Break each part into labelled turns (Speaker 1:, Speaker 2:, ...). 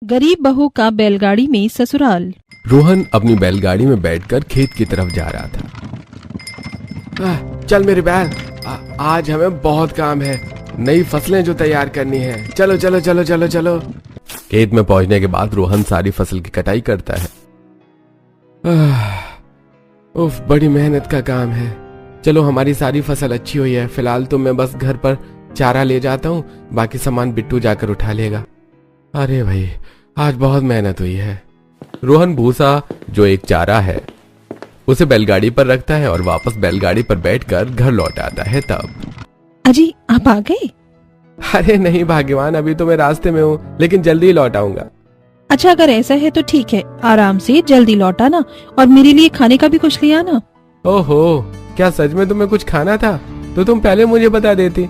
Speaker 1: गरीब बहू का बैलगाड़ी में ससुराल।
Speaker 2: रोहन अपनी बैलगाड़ी में बैठकर खेत की तरफ जा रहा था। चल मेरी बैल, आज हमें बहुत काम है, नई फसलें जो तैयार करनी है। चलो चलो चलो चलो चलो। खेत में पहुंचने के बाद रोहन सारी फसल की कटाई करता है। उफ, बड़ी मेहनत का काम है। चलो हमारी सारी फसल अच्छी हुई है, फिलहाल तो मैं बस घर पर चारा ले जाता हूँ, बाकी सामान बिट्टू जाकर उठा लेगा। अरे भाई, आज बहुत मेहनत हुई है। रोहन भूसा, जो एक चारा है, उसे बैलगाड़ी पर रखता है और वापस बैलगाड़ी पर बैठकर घर लौट आता है। तब
Speaker 1: अजी, आप आ गए?
Speaker 2: अरे नहीं भाग्यवान, अभी तो मैं रास्ते में हूँ, लेकिन जल्दी ही लौट आऊंगा।
Speaker 1: अच्छा, अगर ऐसा है तो ठीक है, आराम से जल्दी लौट आना और मेरे लिए खाने का भी कुछ ले आना।
Speaker 2: ओहो, क्या सच में तुम्हें कुछ खाना था? तो तुम पहले मुझे बता देती,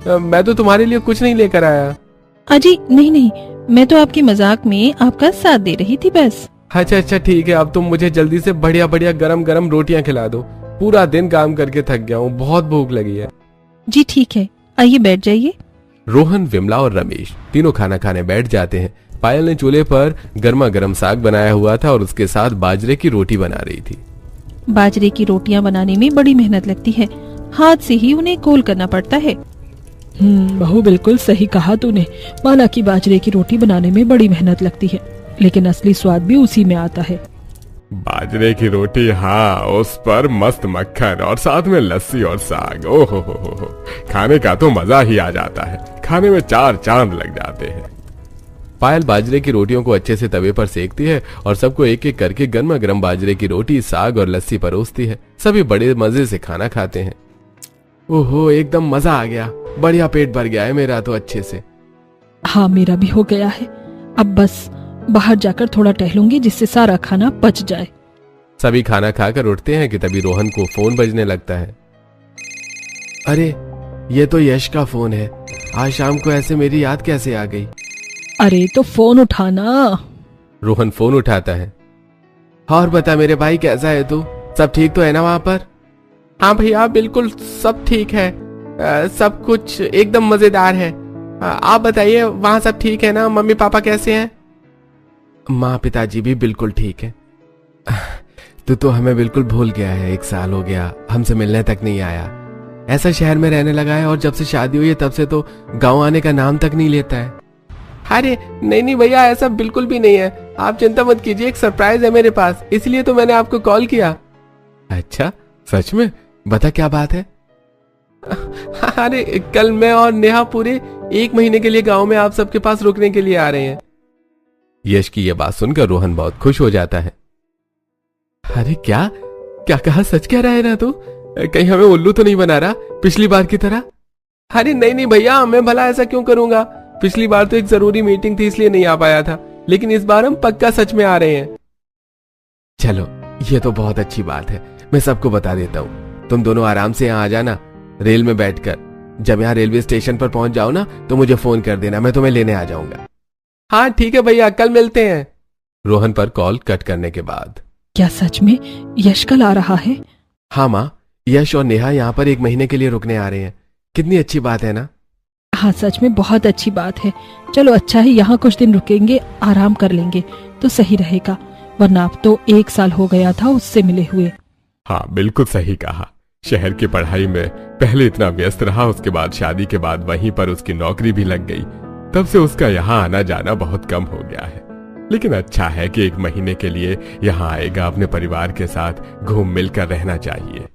Speaker 2: मैं तो तुम्हारे लिए कुछ नहीं लेकर आया।
Speaker 1: अजी नहीं नहीं, मैं तो आपकी मजाक में आपका साथ दे रही थी बस।
Speaker 2: अच्छा अच्छा ठीक है, अब तुम मुझे जल्दी से बढ़िया बढ़िया गरम गरम रोटियां खिला दो। पूरा दिन काम करके थक गया हूँ, बहुत भूख लगी है।
Speaker 1: जी ठीक है, आइए बैठ जाइए।
Speaker 2: रोहन, विमला और रमेश तीनों खाना खाने बैठ जाते हैं। पायल ने चूल्हे पर गर्मा गर्म साग बनाया हुआ था और उसके साथ बाजरे की रोटी बना रही थी।
Speaker 1: बाजरे की रोटियां बनाने में बड़ी मेहनत लगती है, हाथ से ही उन्हें गोल करना पड़ता है।
Speaker 3: बहू, बिल्कुल सही कहा तूने। माना कि बाजरे की रोटी बनाने में बड़ी मेहनत लगती है, लेकिन असली स्वाद भी उसी में आता है।
Speaker 4: बाजरे की रोटी, हाँ, उस पर मस्त मक्खन और साथ में लस्सी और साग। ओहो हो, खाने का तो मजा ही आ जाता है, खाने में चार चांद लग जाते हैं।
Speaker 2: पायल बाजरे की रोटियों को अच्छे से तवे पर सेकती है और सबको एक एक करके गर्मा गर्म बाजरे की रोटी, साग और लस्सी परोसती है। सभी बड़े मजे से खाना खाते हैं। ओहो, एकदम मजा आ गया, बढ़िया पेट भर गया है मेरा तो अच्छे से।
Speaker 3: हाँ, मेरा भी हो गया है। अब बस बाहर जाकर थोड़ा टहलूंगी, जिससे सारा खाना पच जाए।
Speaker 2: सभी खाना खाकर उठते हैं कि तभी रोहन को फोन बजने लगता है। अरे, ये तो यश का फोन है। आज शाम को ऐसे मेरी याद कैसे आ गई?
Speaker 3: अरे तो फोन उठाना।
Speaker 2: रोहन फोन उठाता है। और बता मेरे भाई, कैसा है तू? सब ठीक तो है ना वहां पर? हाँ भैया, बिल्कुल सब ठीक है, सब कुछ एकदम मजेदार है। आप बताइए, वहां सब ठीक है ना? मम्मी पापा कैसे हैं? माँ पिताजी भी बिल्कुल ठीक है। तू तो हमें बिल्कुल भूल गया है, 1 साल हो गया, हमसे मिलने तक नहीं आया। ऐसा शहर में रहने लगा है और जब से शादी हुई है तब से तो गांव आने का नाम तक नहीं लेता है। अरे नहीं नहीं भैया, ऐसा बिल्कुल भी नहीं है, आप चिंता मत कीजिए, एक सरप्राइज है मेरे पास, इसलिए तो मैंने आपको कॉल किया। अच्छा, सच में? बता क्या बात है? अरे कल मैं और नेहा पूरे 1 महीने के लिए गांव में आप सबके पास रुकने के लिए आ रहे हैं। यश की यह बात सुनकर रोहन बहुत खुश हो जाता है। अरे क्या क्या कहा? सच कह रहा है ना तू? कहीं हमें उल्लू तो नहीं बना रहा पिछली बार की तरह? अरे नहीं नहीं भैया, मैं भला ऐसा क्यों करूंगा? पिछली बार तो एक जरूरी मीटिंग थी इसलिए नहीं आ पाया था, लेकिन इस बार हम पक्का सच में आ रहे हैं। चलो, ये तो बहुत अच्छी बात है, मैं सबको बता देता हूँ। तुम दोनों आराम से यहाँ आ जाना, रेल में बैठकर। जब यहाँ रेलवे स्टेशन पर पहुंच जाओ ना तो मुझे फोन कर देना, मैं तुम्हें लेने आ जाऊंगा। हाँ ठीक है भैया, कल मिलते हैं। रोहन पर कॉल कट करने के बाद,
Speaker 3: क्या सच में यश कल आ रहा है?
Speaker 2: हाँ माँ, यश और नेहा यहाँ पर 1 महीने के लिए रुकने आ रहे हैं। कितनी अच्छी बात है ना?
Speaker 3: हाँ, सच में बहुत अच्छी बात है। चलो अच्छा है, यहाँ कुछ दिन रुकेंगे, आराम कर लेंगे तो सही रहेगा, वरना अब तो 1 साल हो गया था उससे मिले हुए।
Speaker 4: हाँ, बिल्कुल सही कहा। शहर की पढ़ाई में पहले इतना व्यस्त रहा, उसके बाद शादी के बाद वहीं पर उसकी नौकरी भी लग गई, तब से उसका यहाँ आना जाना बहुत कम हो गया है। लेकिन अच्छा है कि 1 महीने के लिए यहाँ आएगा, अपने परिवार के साथ घूम मिल कर रहना चाहिए।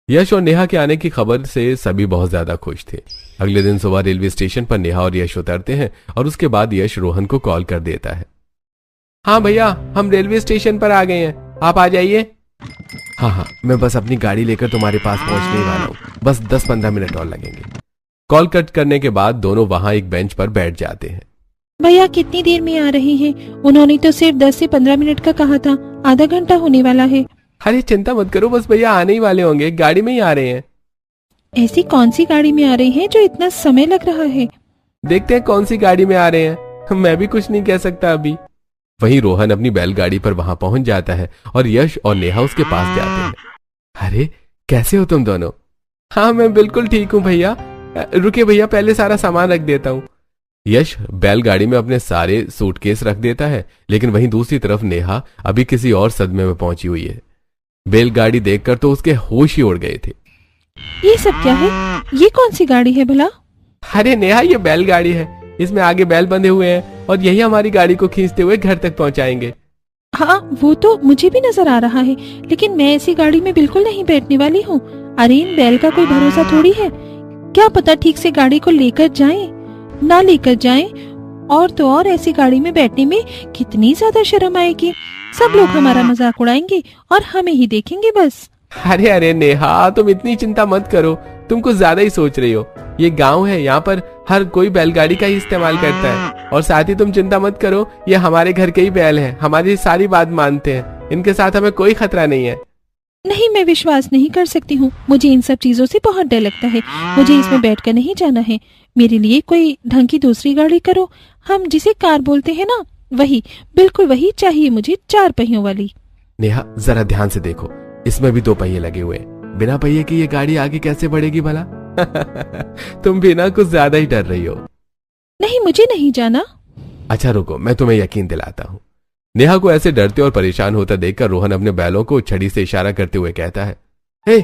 Speaker 4: यश और नेहा के आने की खबर से सभी बहुत ज्यादा खुश थे। अगले दिन सुबह रेलवे स्टेशन पर नेहा और यश उतरते हैं और उसके बाद यश रोहन को कॉल कर देता है। हाँ भैया, हम रेलवे स्टेशन पर आ गए हैं, आप आ जाइए। हाँ हाँ, मैं बस अपनी गाड़ी लेकर तुम्हारे पास पहुंचने ही वाला हूँ, बस 10-15 मिनट और लगेंगे। कॉल कट करने के बाद दोनों वहां एक बेंच पर बैठ जाते हैं।
Speaker 1: भैया कितनी देर में आ रहे हैं? उन्होंने तो सिर्फ 10 से 15 मिनट का कहा था, आधा घंटा होने वाला है।
Speaker 2: अरे चिंता मत करो, बस भैया आने ही वाले होंगे, गाड़ी में ही आ रहे हैं।
Speaker 1: ऐसी कौन सी गाड़ी में आ रहे हैं जो इतना समय लग रहा है?
Speaker 2: देखते हैं कौन सी गाड़ी में आ रहे हैं, मैं भी कुछ नहीं कह सकता अभी। वहीं रोहन अपनी बैलगाड़ी पर वहां पहुंच जाता है और यश और नेहा उसके पास जाते हैं। अरे कैसे हो तुम दोनों? हाँ मैं बिल्कुल ठीक हूँ भैया, रुके भैया, पहले सारा सामान रख देता हूँ। यश बैलगाड़ी में अपने सारे सूटकेस रख देता है, लेकिन वहीं दूसरी तरफ नेहा अभी किसी और सदमे में पहुंची हुई है। बैलगाड़ी देखकर तो उसके होश ही उड़ गए थे।
Speaker 1: ये सब क्या है? ये कौन सी गाड़ी है भला?
Speaker 2: अरे नेहा, ये बैलगाड़ी है, इसमें आगे बैल बंधे हुए हैं और यही हमारी गाड़ी को खींचते हुए घर तक पहुंचाएंगे।
Speaker 1: हाँ, वो तो मुझे भी नजर आ रहा है, लेकिन मैं ऐसी गाड़ी में बिल्कुल नहीं बैठने वाली हूँ। अरे इन बैल का कोई भरोसा थोड़ी है, क्या पता ठीक से गाड़ी को लेकर जाएं, ना लेकर जाएं। और तो और ऐसी गाड़ी में बैठने में कितनी ज्यादा शर्म आएगी। सब लोग हमारा मजाक उड़ाएंगे और हमें ही देखेंगे बस।
Speaker 2: अरे अरे नेहा, तुम इतनी चिंता मत करो, तुम कुछ ज्यादा ही सोच रही हो। ये गांव है, यहाँ पर हर कोई बैलगाड़ी का ही इस्तेमाल करता है। और साथ ही तुम चिंता मत करो, ये हमारे घर के ही बैल हैं, हमारी सारी बात मानते हैं, इनके साथ हमें कोई खतरा नहीं है।
Speaker 1: नहीं, मैं विश्वास नहीं कर सकती हूँ। मुझे इन सब चीजों से बहुत डर लगता है। मुझे इसमें बैठकर नहीं जाना है। मेरे लिए कोई ढंग की दूसरी गाड़ी करो, हम जिसे कार बोलते हैं ना, वही, बिल्कुल वही चाहिए मुझे, 4 पहियों वाली।
Speaker 2: नेहा जरा ध्यान से देखो, इसमें भी 2 पहिए लगे हुए हैं। बिना पहिए की ये गाड़ी आगे कैसे बढ़ेगी भला? तुम भी ना कुछ ज्यादा ही डर रही हो।
Speaker 1: नहीं, मुझे नहीं जाना।
Speaker 2: अच्छा रुको, मैं तुम्हें यकीन दिलाता हूँ। नेहा को ऐसे डरते और परेशान होता देखकर रोहन अपने बैलों को छड़ी से इशारा करते हुए कहता है, हे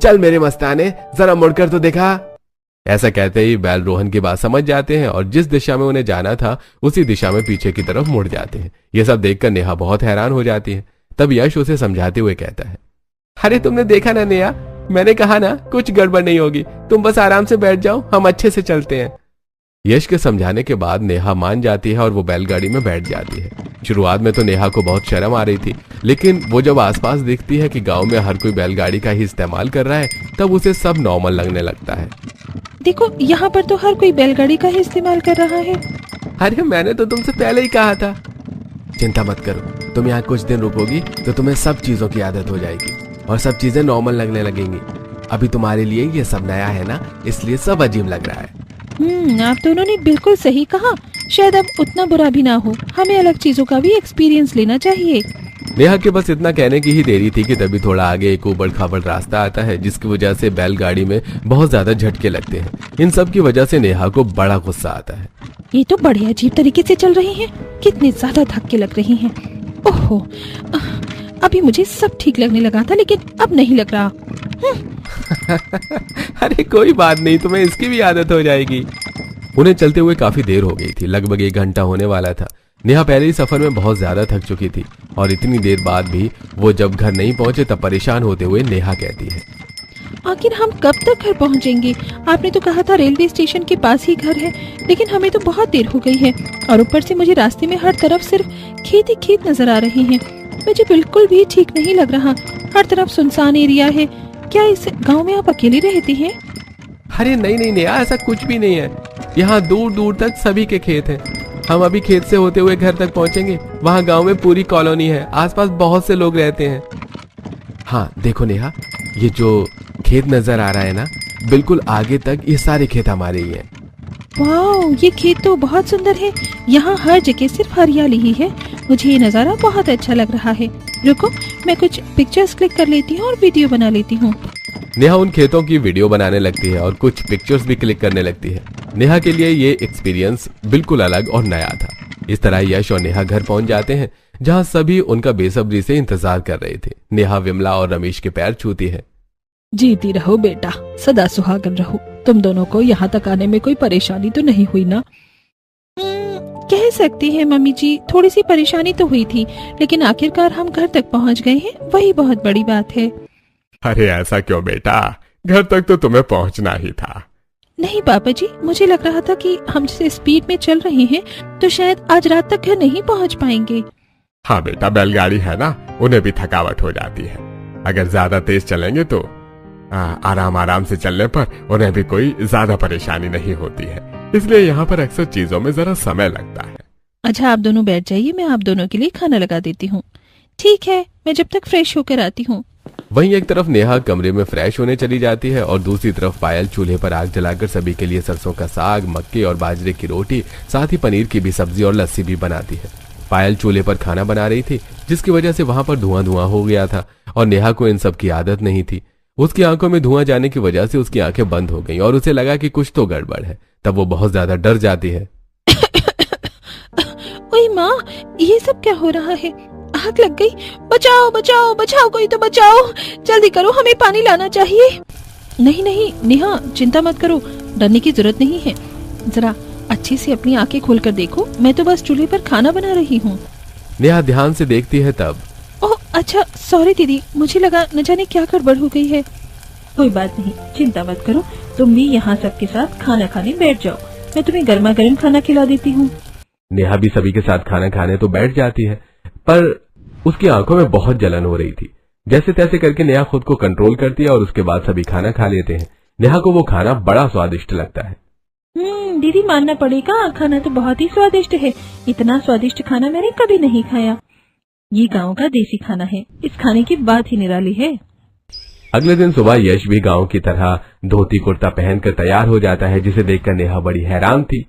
Speaker 2: चल मेरे मस्ताने, जरा मुड़कर तो देखा। ऐसा कहते ही बैल रोहन की बात समझ जाते हैं और जिस दिशा में उन्हें जाना था उसी दिशा में पीछे की तरफ मुड़ जाते हैं। ये सब देखकर नेहा बहुत हैरान हो जाती है। तब यश उसे समझाते हुए कहता है, अरे तुमने देखा ना नेहा, मैंने कहा ना कुछ गड़बड़ नहीं होगी, तुम बस आराम से बैठ जाओ, हम अच्छे से चलते हैं। यश के समझाने के बाद नेहा मान जाती है और वो बैलगाड़ी में बैठ जाती है। शुरुआत में तो नेहा को बहुत शर्म आ रही थी, लेकिन वो जब आसपास देखती है कि गांव में हर कोई बैलगाड़ी का ही इस्तेमाल कर रहा है, तब उसे सब नॉर्मल लगने लगता है।
Speaker 1: देखो, यहाँ पर तो हर कोई बैलगाड़ी का ही इस्तेमाल कर रहा है।
Speaker 2: अरे मैंने तो तुमसे पहले ही कहा था। चिंता मत करो, तुम यहाँ कुछ दिन रुकोगी तो तुम्हें सब चीजों की आदत हो जाएगी और सब चीजें नॉर्मल लगने लगेंगी। अभी तुम्हारे लिए ये सब नया है ना, इसलिए सब अजीब लग रहा है।
Speaker 1: आप दोनों ने बिल्कुल सही कहा। शायद अब उतना बुरा भी ना हो, हमें अलग चीजों का भी एक्सपीरियंस लेना चाहिए।
Speaker 2: नेहा के बस इतना कहने की ही देरी थी कि तभी थोड़ा आगे एक उबड़ खाबड़ रास्ता आता है, जिसकी वजह से बैलगाड़ी में बहुत ज्यादा झटके लगते हैं। इन सब की वजह से नेहा को बड़ा गुस्सा आता है।
Speaker 1: ये तो बड़े अजीब तरीके से चल रही हैं, कितने ज्यादा धक्के लग रही हैं। ओहो, अभी मुझे सब ठीक लगने लगा था, लेकिन अब नहीं लग रहा।
Speaker 2: अरे कोई बात नहीं, तुम्हें इसकी भी आदत हो जाएगी। उन्हें चलते हुए काफी देर हो गई थी, लगभग 1 घंटा होने वाला था। नेहा पहले ही सफर में बहुत ज्यादा थक चुकी थी और इतनी देर बाद भी वो जब घर नहीं पहुंचे तब परेशान होते हुए नेहा कहती है,
Speaker 1: आखिर हम कब तक घर पहुंचेंगे? आपने तो कहा था रेलवे स्टेशन के पास ही घर है, लेकिन हमें तो बहुत देर हो गई है और ऊपर से मुझे रास्ते में हर तरफ सिर्फ खेत ही खेत नजर आ रहे हैं। मुझे बिल्कुल भी ठीक नहीं लग रहा, हर तरफ सुनसान एरिया है। क्या इस गांव में आप अकेले रहते हैं?
Speaker 2: अरे नहीं नहीं नेहा, ऐसा कुछ भी नहीं है। यहाँ दूर दूर तक सभी के खेत हैं। हम अभी खेत से होते हुए घर तक पहुंचेंगे। वहाँ गांव में पूरी कॉलोनी है, आसपास बहुत से लोग रहते हैं। हाँ देखो नेहा, ये जो खेत नजर आ रहा है ना, बिल्कुल आगे तक ये सारे खेत हमारे ही हैं।
Speaker 1: वाह, ये खेत तो बहुत सुंदर है। यहाँ हर जगह सिर्फ हरियाली ही है। मुझे ये नजारा बहुत अच्छा लग रहा है। रुको, मैं कुछ पिक्चर्स क्लिक कर लेती हूँ और वीडियो बना लेती हूँ।
Speaker 2: नेहा उन खेतों की वीडियो बनाने लगती है और कुछ पिक्चर्स भी क्लिक करने लगती है। नेहा के लिए ये एक्सपीरियंस बिल्कुल अलग और नया था। इस तरह यश और नेहा घर पहुंच जाते हैं, जहाँ सभी उनका बेसब्री से इंतजार कर रहे थे। नेहा विमला और रमेश के पैर छूती है।
Speaker 3: जीती रहो बेटा, सदा सुहागन रहो। तुम दोनों को यहाँ तक आने में कोई परेशानी तो नहीं हुई ना?
Speaker 1: कह सकती है मम्मी जी, थोड़ी सी परेशानी तो हुई थी, लेकिन आखिरकार हम घर तक पहुँच गए हैं, वही बहुत बड़ी बात है।
Speaker 4: अरे ऐसा क्यों बेटा, घर तक तो तुम्हें पहुंचना ही था।
Speaker 1: नहीं पापा जी, मुझे लग रहा था कि हम जिस स्पीड में चल रहे हैं तो शायद आज रात तक घर नहीं पहुंच पाएंगे।
Speaker 4: हाँ बेटा, बैलगाड़ी है ना, उन्हें भी थकावट हो जाती है। अगर ज्यादा तेज चलेंगे तो आराम आराम से चलने पर उन्हें भी कोई ज्यादा परेशानी नहीं होती है। इसलिए यहाँ पर अक्सर चीजों में जरा समय लगता है।
Speaker 1: अच्छा, आप दोनों बैठ जाइए, मैं आप दोनों के लिए खाना लगा देती हूँ। ठीक है, मैं जब तक फ्रेश होकर आती हूँ।
Speaker 2: वहीं एक तरफ नेहा कमरे में फ्रेश होने चली जाती है और दूसरी तरफ पायल चूल्हे पर आग जलाकर सभी के लिए सरसों का साग, मक्के और बाजरे की रोटी, साथ ही पनीर की भी सब्जी और लस्सी भी बनाती है। पायल चूल्हे पर खाना बना रही थी, जिसकी वजह से वहां पर धुआं धुआं हो गया था और नेहा को इन सब की आदत नहीं थी। उसकी आंखों में धुआं जाने की वजह से उसकी आंखें बंद हो गईं और उसे लगा कि कुछ तो गड़बड़ है। तब वो बहुत ज्यादा डर जाती है।
Speaker 1: ओए माँ, ये सब क्या हो रहा है? आग लग गई। बचाओ बचाओ बचाओ, कोई तो बचाओ, जल्दी करो, हमें पानी लाना चाहिए। नहीं नहीं नेहा, चिंता मत करो, डरने की जरूरत नहीं है। जरा अच्छे से अपनी आंखें खोलकर देखो, मैं तो बस चूल्हे पर खाना बना रही हूँ।
Speaker 2: नेहा ध्यान से देखती है तब।
Speaker 1: ओह अच्छा, सॉरी दीदी, मुझे लगा न जाने क्या गड़बड़ हो गई है।
Speaker 3: कोई बात नहीं, चिंता मत करो, तुम भी यहाँ सबके साथ खाना खाने बैठ जाओ, मैं तुम्हें गर्मा गर्म खाना खिला देती हूँ।
Speaker 2: नेहा भी सभी के साथ खाना खाने तो बैठ जाती है, पर उसकी आंखों में बहुत जलन हो रही थी। जैसे तैसे करके नेहा खुद को कंट्रोल करती है और उसके बाद सभी खाना खा लेते हैं। नेहा को वो खाना बड़ा स्वादिष्ट लगता है।
Speaker 3: दीदी मानना पड़ेगा, खाना तो बहुत ही स्वादिष्ट है। इतना स्वादिष्ट खाना मैंने कभी नहीं खाया। ये गांव का देसी खाना है, इस खाने की बात ही निराली है।
Speaker 2: अगले दिन सुबह यश भी गांव की तरह धोती कुर्ता पहनकर तैयार हो जाता है, जिसे देखकर नेहा बड़ी हैरान थी।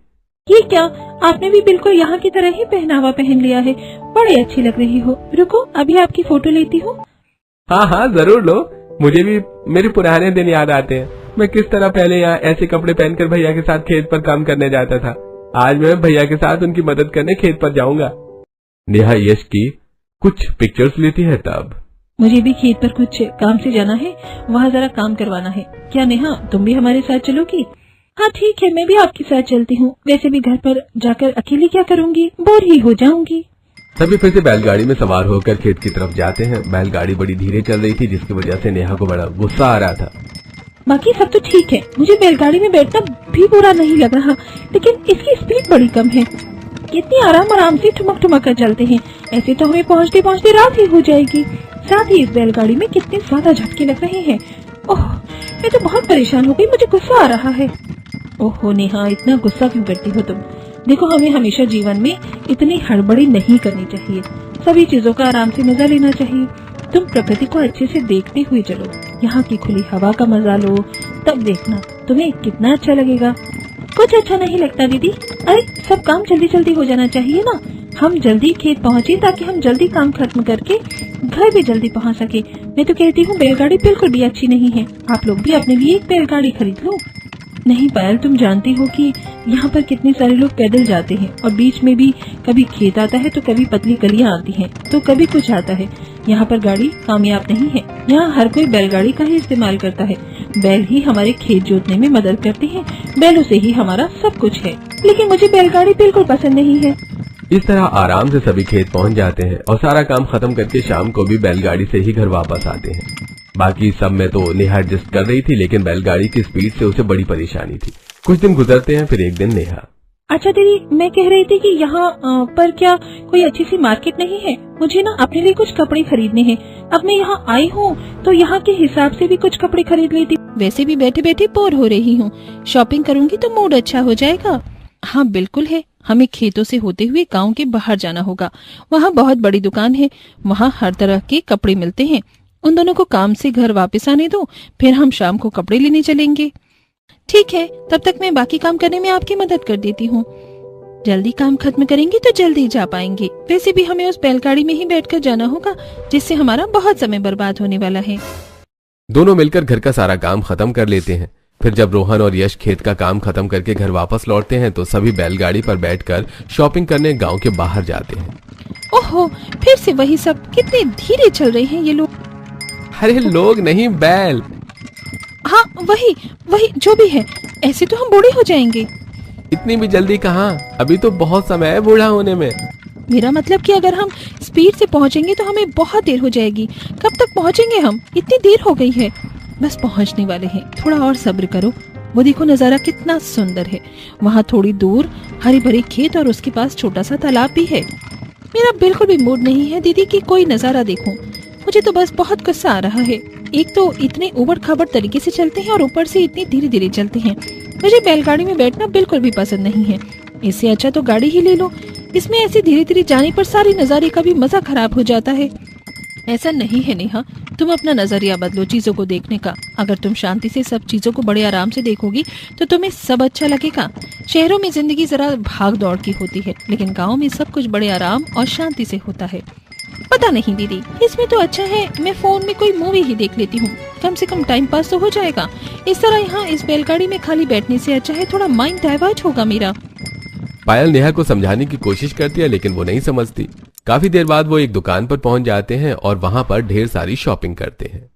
Speaker 3: ये क्या, आपने भी बिल्कुल यहाँ की तरह ही पहनावा पहन लिया है, बड़ी अच्छी लग रही हो। रुको, अभी आपकी फोटो लेती हूँ।
Speaker 2: हाँ हाँ जरूर लो, मुझे भी मेरे पुराने दिन याद आते हैं। मैं किस तरह पहले यहाँ ऐसे कपड़े पहनकर भैया के साथ खेत पर काम करने जाता था। आज मैं भैया के साथ उनकी मदद करने खेत पर जाऊंगा। नेहा यश की कुछ पिक्चर्स लेती है तब।
Speaker 3: मुझे भी खेत पर कुछ काम से जाना है, वहाँ जरा काम करवाना है। क्या नेहा, तुम भी हमारे साथ चलोगी? हाँ ठीक है, मैं भी आपके साथ चलती हूँ। वैसे भी घर पर जाकर अकेली क्या करूँगी, बोर ही हो जाऊंगी।
Speaker 2: सभी फिर से बैलगाड़ी में सवार होकर खेत की तरफ जाते हैं। बैलगाड़ी बड़ी धीरे चल रही थी, जिसकी वजह से नेहा को बड़ा गुस्सा आ रहा था।
Speaker 3: बाकी सब तो ठीक है, मुझे बैलगाड़ी में बैठना भी बुरा नहीं लग रहा, लेकिन इसकी स्पीड बड़ी कम है। कितनी आराम आराम से ठुमक ठुमक कर चलते हैं, ऐसे तो हमें पहुँचते पहुँचते रात ही हो जाएगी। साथ ही इस बैलगाड़ी में कितने ज्यादा झटके लग रहे हैं। ओह, मैं तो बहुत परेशान हो गई, मुझे गुस्सा आ रहा है। ओहो नेहा, इतना गुस्सा क्यों करती हो तुम? देखो, हमें हमेशा जीवन में इतनी हड़बड़ी नहीं करनी चाहिए, सभी चीजों का आराम से मजा लेना चाहिए। तुम प्रकृति को अच्छे से देखते हुए चलो, यहाँ की खुली हवा का मजा लो, तब देखना तुम्हें कितना अच्छा लगेगा। कुछ अच्छा नहीं लगता दीदी? अरे सब काम जल्दी जल्दी हो जाना चाहिए ना। हम जल्दी खेत पहुँचे ताकि हम जल्दी काम खत्म करके घर भी जल्दी पहुँच सके। मैं तो कहती हूँ बैलगाड़ी बिल्कुल भी अच्छी नहीं है, आप लोग भी अपने लिए एक बैलगाड़ी खरीद लो। नहीं पायल, तुम जानती हो कि यहाँ पर कितने सारे लोग पैदल जाते हैं और बीच में भी कभी खेत आता है तो कभी पतली गलियाँ आती हैं तो कभी कुछ आता है। यहाँ पर गाड़ी कामयाब नहीं है, यहाँ हर कोई बैलगाड़ी का ही इस्तेमाल करता है। बैल ही हमारे खेत जोतने में मदद करते हैं, बैलों से ही हमारा सब कुछ है। लेकिन मुझे बैलगाड़ी बिल्कुल पसंद नहीं है।
Speaker 2: इस तरह आराम से सभी खेत पहुँच जाते हैं और सारा काम खत्म करके शाम को भी बैलगाड़ी से ही घर वापस आते हैं। बाकी सब में तो नेहा एडजस्ट कर रही थी, लेकिन बैलगाड़ी की स्पीड से उसे बड़ी परेशानी थी। कुछ दिन गुजरते हैं, फिर एक दिन नेहा।
Speaker 3: अच्छा दीदी, मैं कह रही थी कि यहाँ पर क्या कोई अच्छी सी मार्केट नहीं है? मुझे ना अपने लिए कुछ कपड़े खरीदने हैं। अब मैं यहाँ आई हूँ तो यहाँ के हिसाब से भी कुछ कपड़े खरीद लेती।
Speaker 1: वैसे भी बैठे बैठे बोर हो रही हूँ, शॉपिंग करूँगी तो मूड अच्छा हो जाएगा। हाँ बिल्कुल है, हमें खेतों से होते हुए गाँव के बाहर जाना होगा। वहाँ बहुत बड़ी दुकान है, वहाँ हर तरह के कपड़े मिलते हैं। उन दोनों को काम से घर वापस आने दो, फिर हम शाम को कपड़े लेने चलेंगे। ठीक है, तब तक मैं बाकी काम करने में आपकी मदद कर देती हूँ। जल्दी काम खत्म करेंगे तो जल्दी जा पाएंगे। वैसे भी हमें उस बैलगाड़ी में ही बैठकर जाना होगा, जिससे हमारा बहुत समय बर्बाद होने वाला है।
Speaker 2: दोनों मिलकर घर का सारा काम खत्म कर लेते हैं। फिर जब रोहन और यश खेत का काम खत्म करके घर वापस लौटते हैं तो सभी बैलगाड़ी पर बैठकर शॉपिंग करने गांव के बाहर जाते हैं।
Speaker 1: ओहो, फिर से वही सब, कितने धीरे चल रहे हैं ये लोग।
Speaker 2: अरे लोग नहीं, बैल।
Speaker 1: हाँ वही वही, जो भी है, ऐसे तो हम बूढ़े हो जाएंगे।
Speaker 2: इतनी भी जल्दी कहाँ, अभी तो बहुत समय है बूढ़ा होने में।
Speaker 1: मेरा मतलब कि अगर हम स्पीड से पहुंचेंगे तो हमें बहुत देर हो जाएगी। कब तक पहुंचेंगे हम? इतनी देर हो गई है। बस पहुंचने वाले हैं, थोड़ा और सब्र करो। वो देखो नजारा कितना सुंदर है। वहाँ थोड़ी दूर हरे भरे खेत और उसके पास छोटा सा तालाब भी है। मेरा बिल्कुल भी मूड नहीं है दीदी कि कोई नजारा देखूं। मुझे तो बस बहुत गुस्सा आ रहा है। एक तो इतने उबड़ खाबड़ तरीके से चलते हैं और ऊपर से इतनी धीरे धीरे चलते हैं। मुझे बैलगाड़ी में बैठना बिल्कुल भी पसंद नहीं है। इससे अच्छा तो गाड़ी ही ले लो। इसमें ऐसे धीरे धीरे जाने पर सारी नजारे का भी मजा खराब हो जाता है। ऐसा नहीं है नेहा, तुम अपना नजरिया बदलो चीजों को देखने का। अगर तुम शांति से सब चीजों को बड़े आराम से देखोगी तो तुम्हें सब अच्छा लगेगा। शहरों में जिंदगी जरा भाग दौड़ की होती है, लेकिन गाँव में सब कुछ बड़े आराम और शांति से होता है। पता नहीं दीदी, इसमें तो अच्छा है मैं फोन में कोई मूवी ही देख लेती हूँ, कम से कम टाइम पास तो हो जाएगा। इस तरह यहाँ इस बैलगाड़ी में खाली बैठने से अच्छा है थोड़ा माइंड डाइवर्ट होगा मेरा।
Speaker 2: पायल नेहा को समझाने की कोशिश करती है लेकिन वो नहीं समझती। काफी देर बाद वो एक दुकान पर पहुंच जाते हैं और वहां पर ढेर सारी शॉपिंग करते हैं।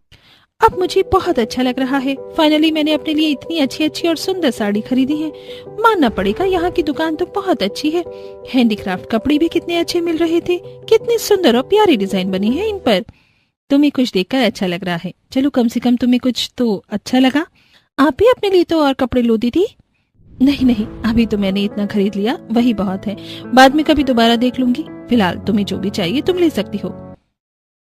Speaker 1: अब मुझे बहुत अच्छा लग रहा है। फाइनली मैंने अपने लिए इतनी अच्छी अच्छी और सुंदर साड़ी खरीदी है। मानना पड़ेगा, यहाँ की दुकान तो बहुत अच्छी है। हैंडीक्राफ्ट कपड़े भी कितने अच्छे मिल रहे थे। कितनी सुंदर और प्यारी डिजाइन बनी है इन पर। तुम्हें कुछ देखकर अच्छा लग रहा है। चलो, कम से कम तुम्हें कुछ तो अच्छा लगा। आप भी अपने लिए तो और कपड़े लो दीदी। नहीं नहीं, अभी तो मैंने इतना खरीद लिया, वही बहुत है। बाद में कभी दोबारा देख लूंगी। फिलहाल तुम्हें जो भी चाहिए तुम ले सकती हो।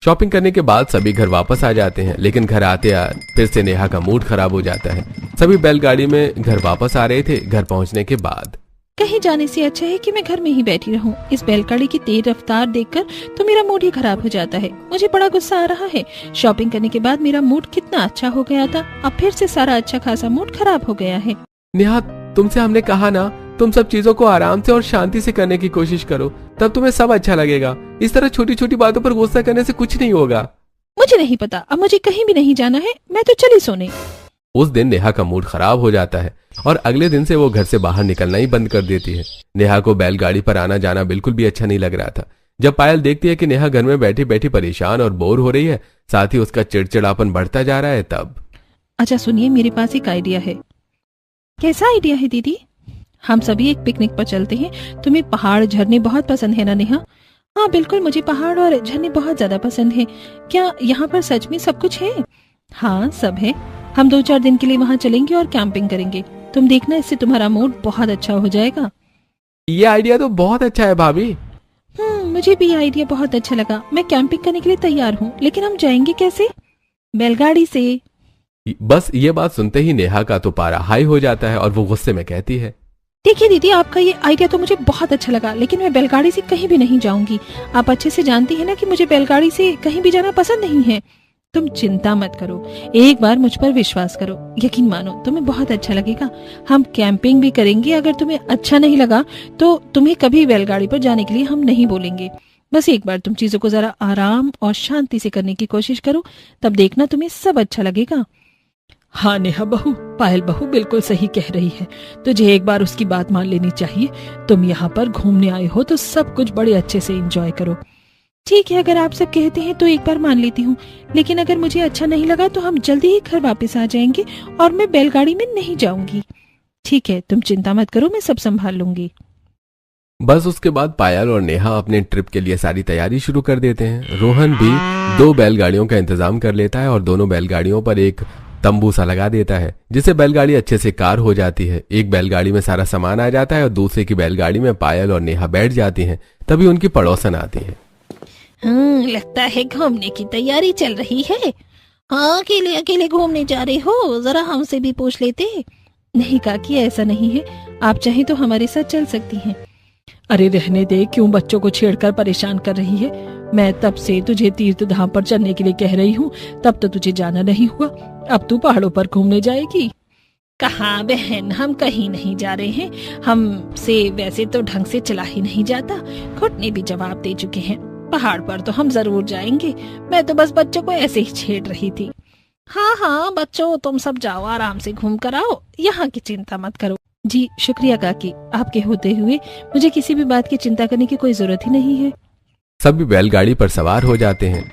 Speaker 2: शॉपिंग करने के बाद सभी घर वापस आ जाते हैं, लेकिन घर आते फिर से नेहा का मूड खराब हो जाता है। सभी बैलगाड़ी में घर वापस आ रहे थे। घर पहुंचने के बाद
Speaker 1: कहीं जाने से अच्छा है कि मैं घर में ही बैठी रहूं। इस बैलगाड़ी की तेज रफ्तार देखकर तो मेरा मूड ही खराब हो जाता है। मुझे बड़ा गुस्सा आ रहा है। शॉपिंग करने के बाद मेरा मूड कितना अच्छा हो गया था, अब फिर से सारा अच्छा खासा मूड खराब हो गया है।
Speaker 2: नेहा, तुमसे हमने कहा ना, तुम सब चीजों को आराम से और शांति से करने की कोशिश करो, तब तुम्हें सब अच्छा लगेगा। इस तरह छोटी छोटी बातों पर गुस्सा करने से कुछ नहीं होगा।
Speaker 1: मुझे नहीं पता, अब मुझे कहीं भी नहीं जाना है। मैं तो चली सोने।
Speaker 2: उस दिन नेहा का मूड खराब हो जाता है और अगले दिन से वो घर से बाहर निकलना ही बंद कर देती है। नेहा को बैलगाड़ी पर आना जाना बिल्कुल भी अच्छा नहीं लग रहा था। जब पायल देखती है कि नेहा घर में बैठी बैठी परेशान और बोर हो रही है, साथ ही उसका चिड़चिड़ापन बढ़ता जा रहा है, तब
Speaker 1: अच्छा सुनिए, मेरे पास एक आइडिया है। कैसा आइडिया है दीदी? हम सभी एक पिकनिक पर चलते हैं। तुम्हें पहाड़ झरने बहुत पसंद है ना नेहा? हाँ बिल्कुल, मुझे पहाड़ और झरने बहुत ज्यादा पसंद है। क्या यहाँ पर सच में सब कुछ है? हाँ सब है। हम 2-4 दिन के लिए वहाँ चलेंगे और कैंपिंग करेंगे। तुम देखना, इससे तुम्हारा मूड बहुत अच्छा हो जाएगा।
Speaker 2: ये आइडिया तो बहुत अच्छा है भाभी।
Speaker 1: मुझे भी आइडिया बहुत अच्छा लगा। मैं कैंपिंग करने के लिए तैयार हूँ, लेकिन हम जाएंगे कैसे? बैलगाड़ी से।
Speaker 2: बस ये बात सुनते ही नेहा का तो पारा हाई हो जाता है और वो गुस्से में कहती है,
Speaker 1: देखिए दीदी, आपका ये आइडिया तो मुझे बहुत अच्छा लगा, लेकिन मैं बैलगाड़ी से कहीं भी नहीं जाऊंगी। आप अच्छे से जानती हैं ना कि मुझे बैलगाड़ी से कहीं भी जाना पसंद नहीं है। तुम चिंता मत करो, एक बार मुझ पर विश्वास करो, यकीन मानो, तुम्हें बहुत अच्छा लगेगा। हम कैंपिंग भी करेंगे। अगर तुम्हें अच्छा नहीं लगा तो तुम्हें कभी बैलगाड़ी पर जाने के लिए हम नहीं बोलेंगे। बस एक बार तुम चीजों को जरा आराम और शांति से करने की कोशिश करो, तब देखना तुम्हें सब अच्छा लगेगा। हाँ नेहा बहू, पायल बहू बिल्कुल सही कह रही है। तुझे एक बार उसकी बात मान लेनी चाहिए। तुम यहाँ पर घूमने आए हो तो सब कुछ बड़े अच्छे से एंजॉय करो। ठीक है, अगर आप सब कहते हैं तो एक बार मान लेती हूँ, लेकिन अगर मुझे अच्छा नहीं लगा तो हम जल्दी ही घर वापस आ जाएंगे और मैं बैलगाड़ी में नहीं जाऊंगी। ठीक है, तुम चिंता मत करो, मैं सब संभाल लूंगी।
Speaker 2: बस उसके बाद पायल और नेहा अपने ट्रिप के लिए सारी तैयारी शुरू कर देते हैं। रोहन भी 2 बैलगाड़ियों का इंतजाम कर लेता है और दोनों बैलगाड़ियों पर एक तंबू सा लगा देता है, जिससे बैलगाड़ी अच्छे से कार हो जाती है। एक बैलगाड़ी में सारा सामान आ जाता है और दूसरे की बैलगाड़ी में पायल और नेहा बैठ जाती हैं। तभी उनकी पड़ोसन आती है।
Speaker 3: लगता है घूमने की तैयारी चल रही है। हाँ, अकेले अकेले घूमने जा रहे हो? जरा हमसे भी पूछ लेते।
Speaker 1: नहीं काकी, ऐसा नहीं है। आप चाहे तो हमारे साथ चल सकती हैं।
Speaker 5: अरे रहने दे, क्यों बच्चों को छेड़कर परेशान कर रही है? मैं तब से तुझे तीर्थ धाम पर चलने के लिए कह रही हूँ, तब तो तुझे जाना नहीं हुआ। अब तू पहाड़ों पर घूमने जाएगी?
Speaker 3: कहाँ बहन, हम कहीं नहीं जा रहे हैं। हमसे वैसे तो ढंग से चला ही नहीं जाता। घुटने भी जवाब दे चुके हैं। पहाड़ पर तो हम जरूर जाएंगे। मैं तो बस बच्चों को ऐसे ही छेड़ रही थी। हाँ हाँ बच्चों, तुम सब जाओ, आराम से घूम कर आओ, यहाँ की चिंता मत करो।
Speaker 1: जी शुक्रिया काकी, आपके होते हुए मुझे किसी भी बात की चिंता करने की कोई जरूरत ही नहीं है।
Speaker 2: सभी बैलगाड़ी पर सवार हो जाते हैं।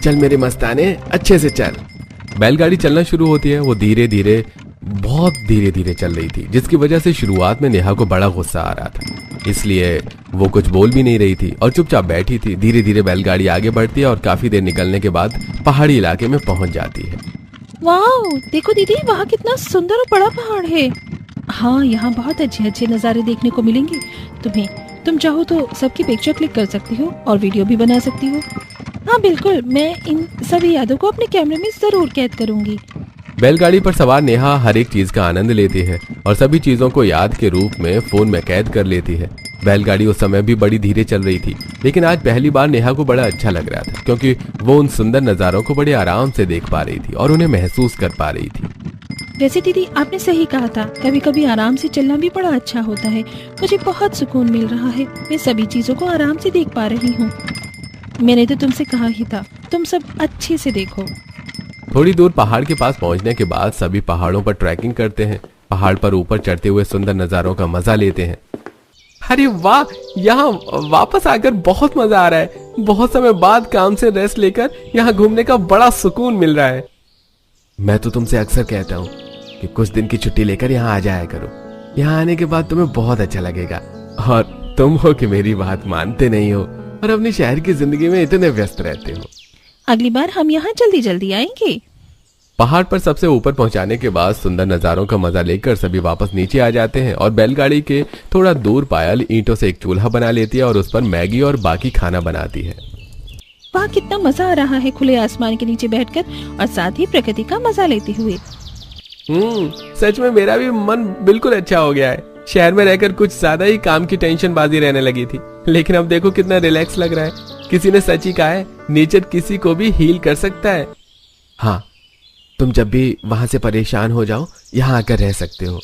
Speaker 2: चल मेरे मस्ताने, अच्छे से चल। बैलगाड़ी चलना शुरू होती है। वो धीरे धीरे, बहुत धीरे धीरे चल रही थी, जिसकी वजह से शुरुआत में नेहा को बड़ा गुस्सा आ रहा था। इसलिए वो कुछ बोल भी नहीं रही थी और चुपचाप बैठी थी। धीरे धीरे बैलगाड़ी आगे बढ़ती है और काफी देर निकलने के बाद पहाड़ी इलाके में पहुंच जाती है।
Speaker 1: वाओ, देखो दीदी, वहाँ कितना सुंदर और बड़ा पहाड़ है। हाँ, यहाँ बहुत अच्छे अच्छे नज़ारे देखने को मिलेंगे तुम चाहो तो सबकी पिक्चर क्लिक कर सकती हो और वीडियो भी बना सकती हो। हाँ बिल्कुल, मैं इन सभी यादों को अपने कैमरे में जरूर कैद करूंगी।
Speaker 2: बैलगाड़ी पर सवार नेहा हर एक चीज का आनंद लेती है और सभी चीजों को याद के रूप में फोन में कैद कर लेती है। बैलगाड़ी उस समय भी बड़ी धीरे चल रही थी, लेकिन आज पहली बार नेहा को बड़ा अच्छा लग रहा था, क्योंकि वो उन सुंदर नजारों को बड़े आराम से देख पा रही थी और उन्हें महसूस कर पा रही थी।
Speaker 1: वैसे दीदी, आपने सही कहा था, कभी कभी आराम से चलना भी बड़ा अच्छा होता है। मुझे बहुत सुकून मिल रहा है। मैं सभी चीजों को आराम से देख पा रही हूँ। मैंने तो तुमसे कहा ही था, तुम सब अच्छे से देखो।
Speaker 2: थोड़ी दूर पहाड़ के पास पहुंचने के बाद सभी पहाड़ों पर ट्रैकिंग करते हैं। पहाड़ पर ऊपर चढ़ते हुए सुंदर नजारों का मजा लेते हैं। अरे वाह, यहाँ वापस आकर बहुत मजा आ रहा है। बहुत समय बाद काम से रेस्ट लेकर यहाँ घूमने का बड़ा सुकून मिल रहा है। मैं तो तुमसे अक्सर कहता हूँ कि कुछ दिन की छुट्टी लेकर यहाँ आ जाया करो। यहाँ आने के बाद तुम्हें बहुत अच्छा लगेगा। और तुम हो कि मेरी बात मानते नहीं हो और अपनी शहर की जिंदगी में इतने व्यस्त रहते हो।
Speaker 1: अगली बार हम यहाँ जल्दी जल्दी आएंगे।
Speaker 2: पहाड़ पर सबसे ऊपर पहुंचाने के बाद सुंदर नजारों का मजा लेकर सभी वापस नीचे आ जाते हैं और बैलगाड़ी के थोड़ा दूर पायल ईंटों से एक चूल्हा बना लेती है और उस पर मैगी और बाकी खाना बनाती है।
Speaker 1: वाह, कितना मजा आ रहा है खुले आसमान के नीचे बैठकर और साथ ही प्रकृति का मजा लेते हुए।
Speaker 2: सच में मेरा भी मन बिल्कुल अच्छा हो गया है। शहर में रहकर कुछ ज्यादा ही काम की टेंशन बाजी रहने लगी थी, लेकिन अब देखो कितना रिलैक्स लग रहा है। किसी ने सच ही कहा है, नेचर किसी को भी हील कर सकता है। हाँ, तुम जब भी वहां से परेशान हो जाओ यहाँ आकर रह सकते हो।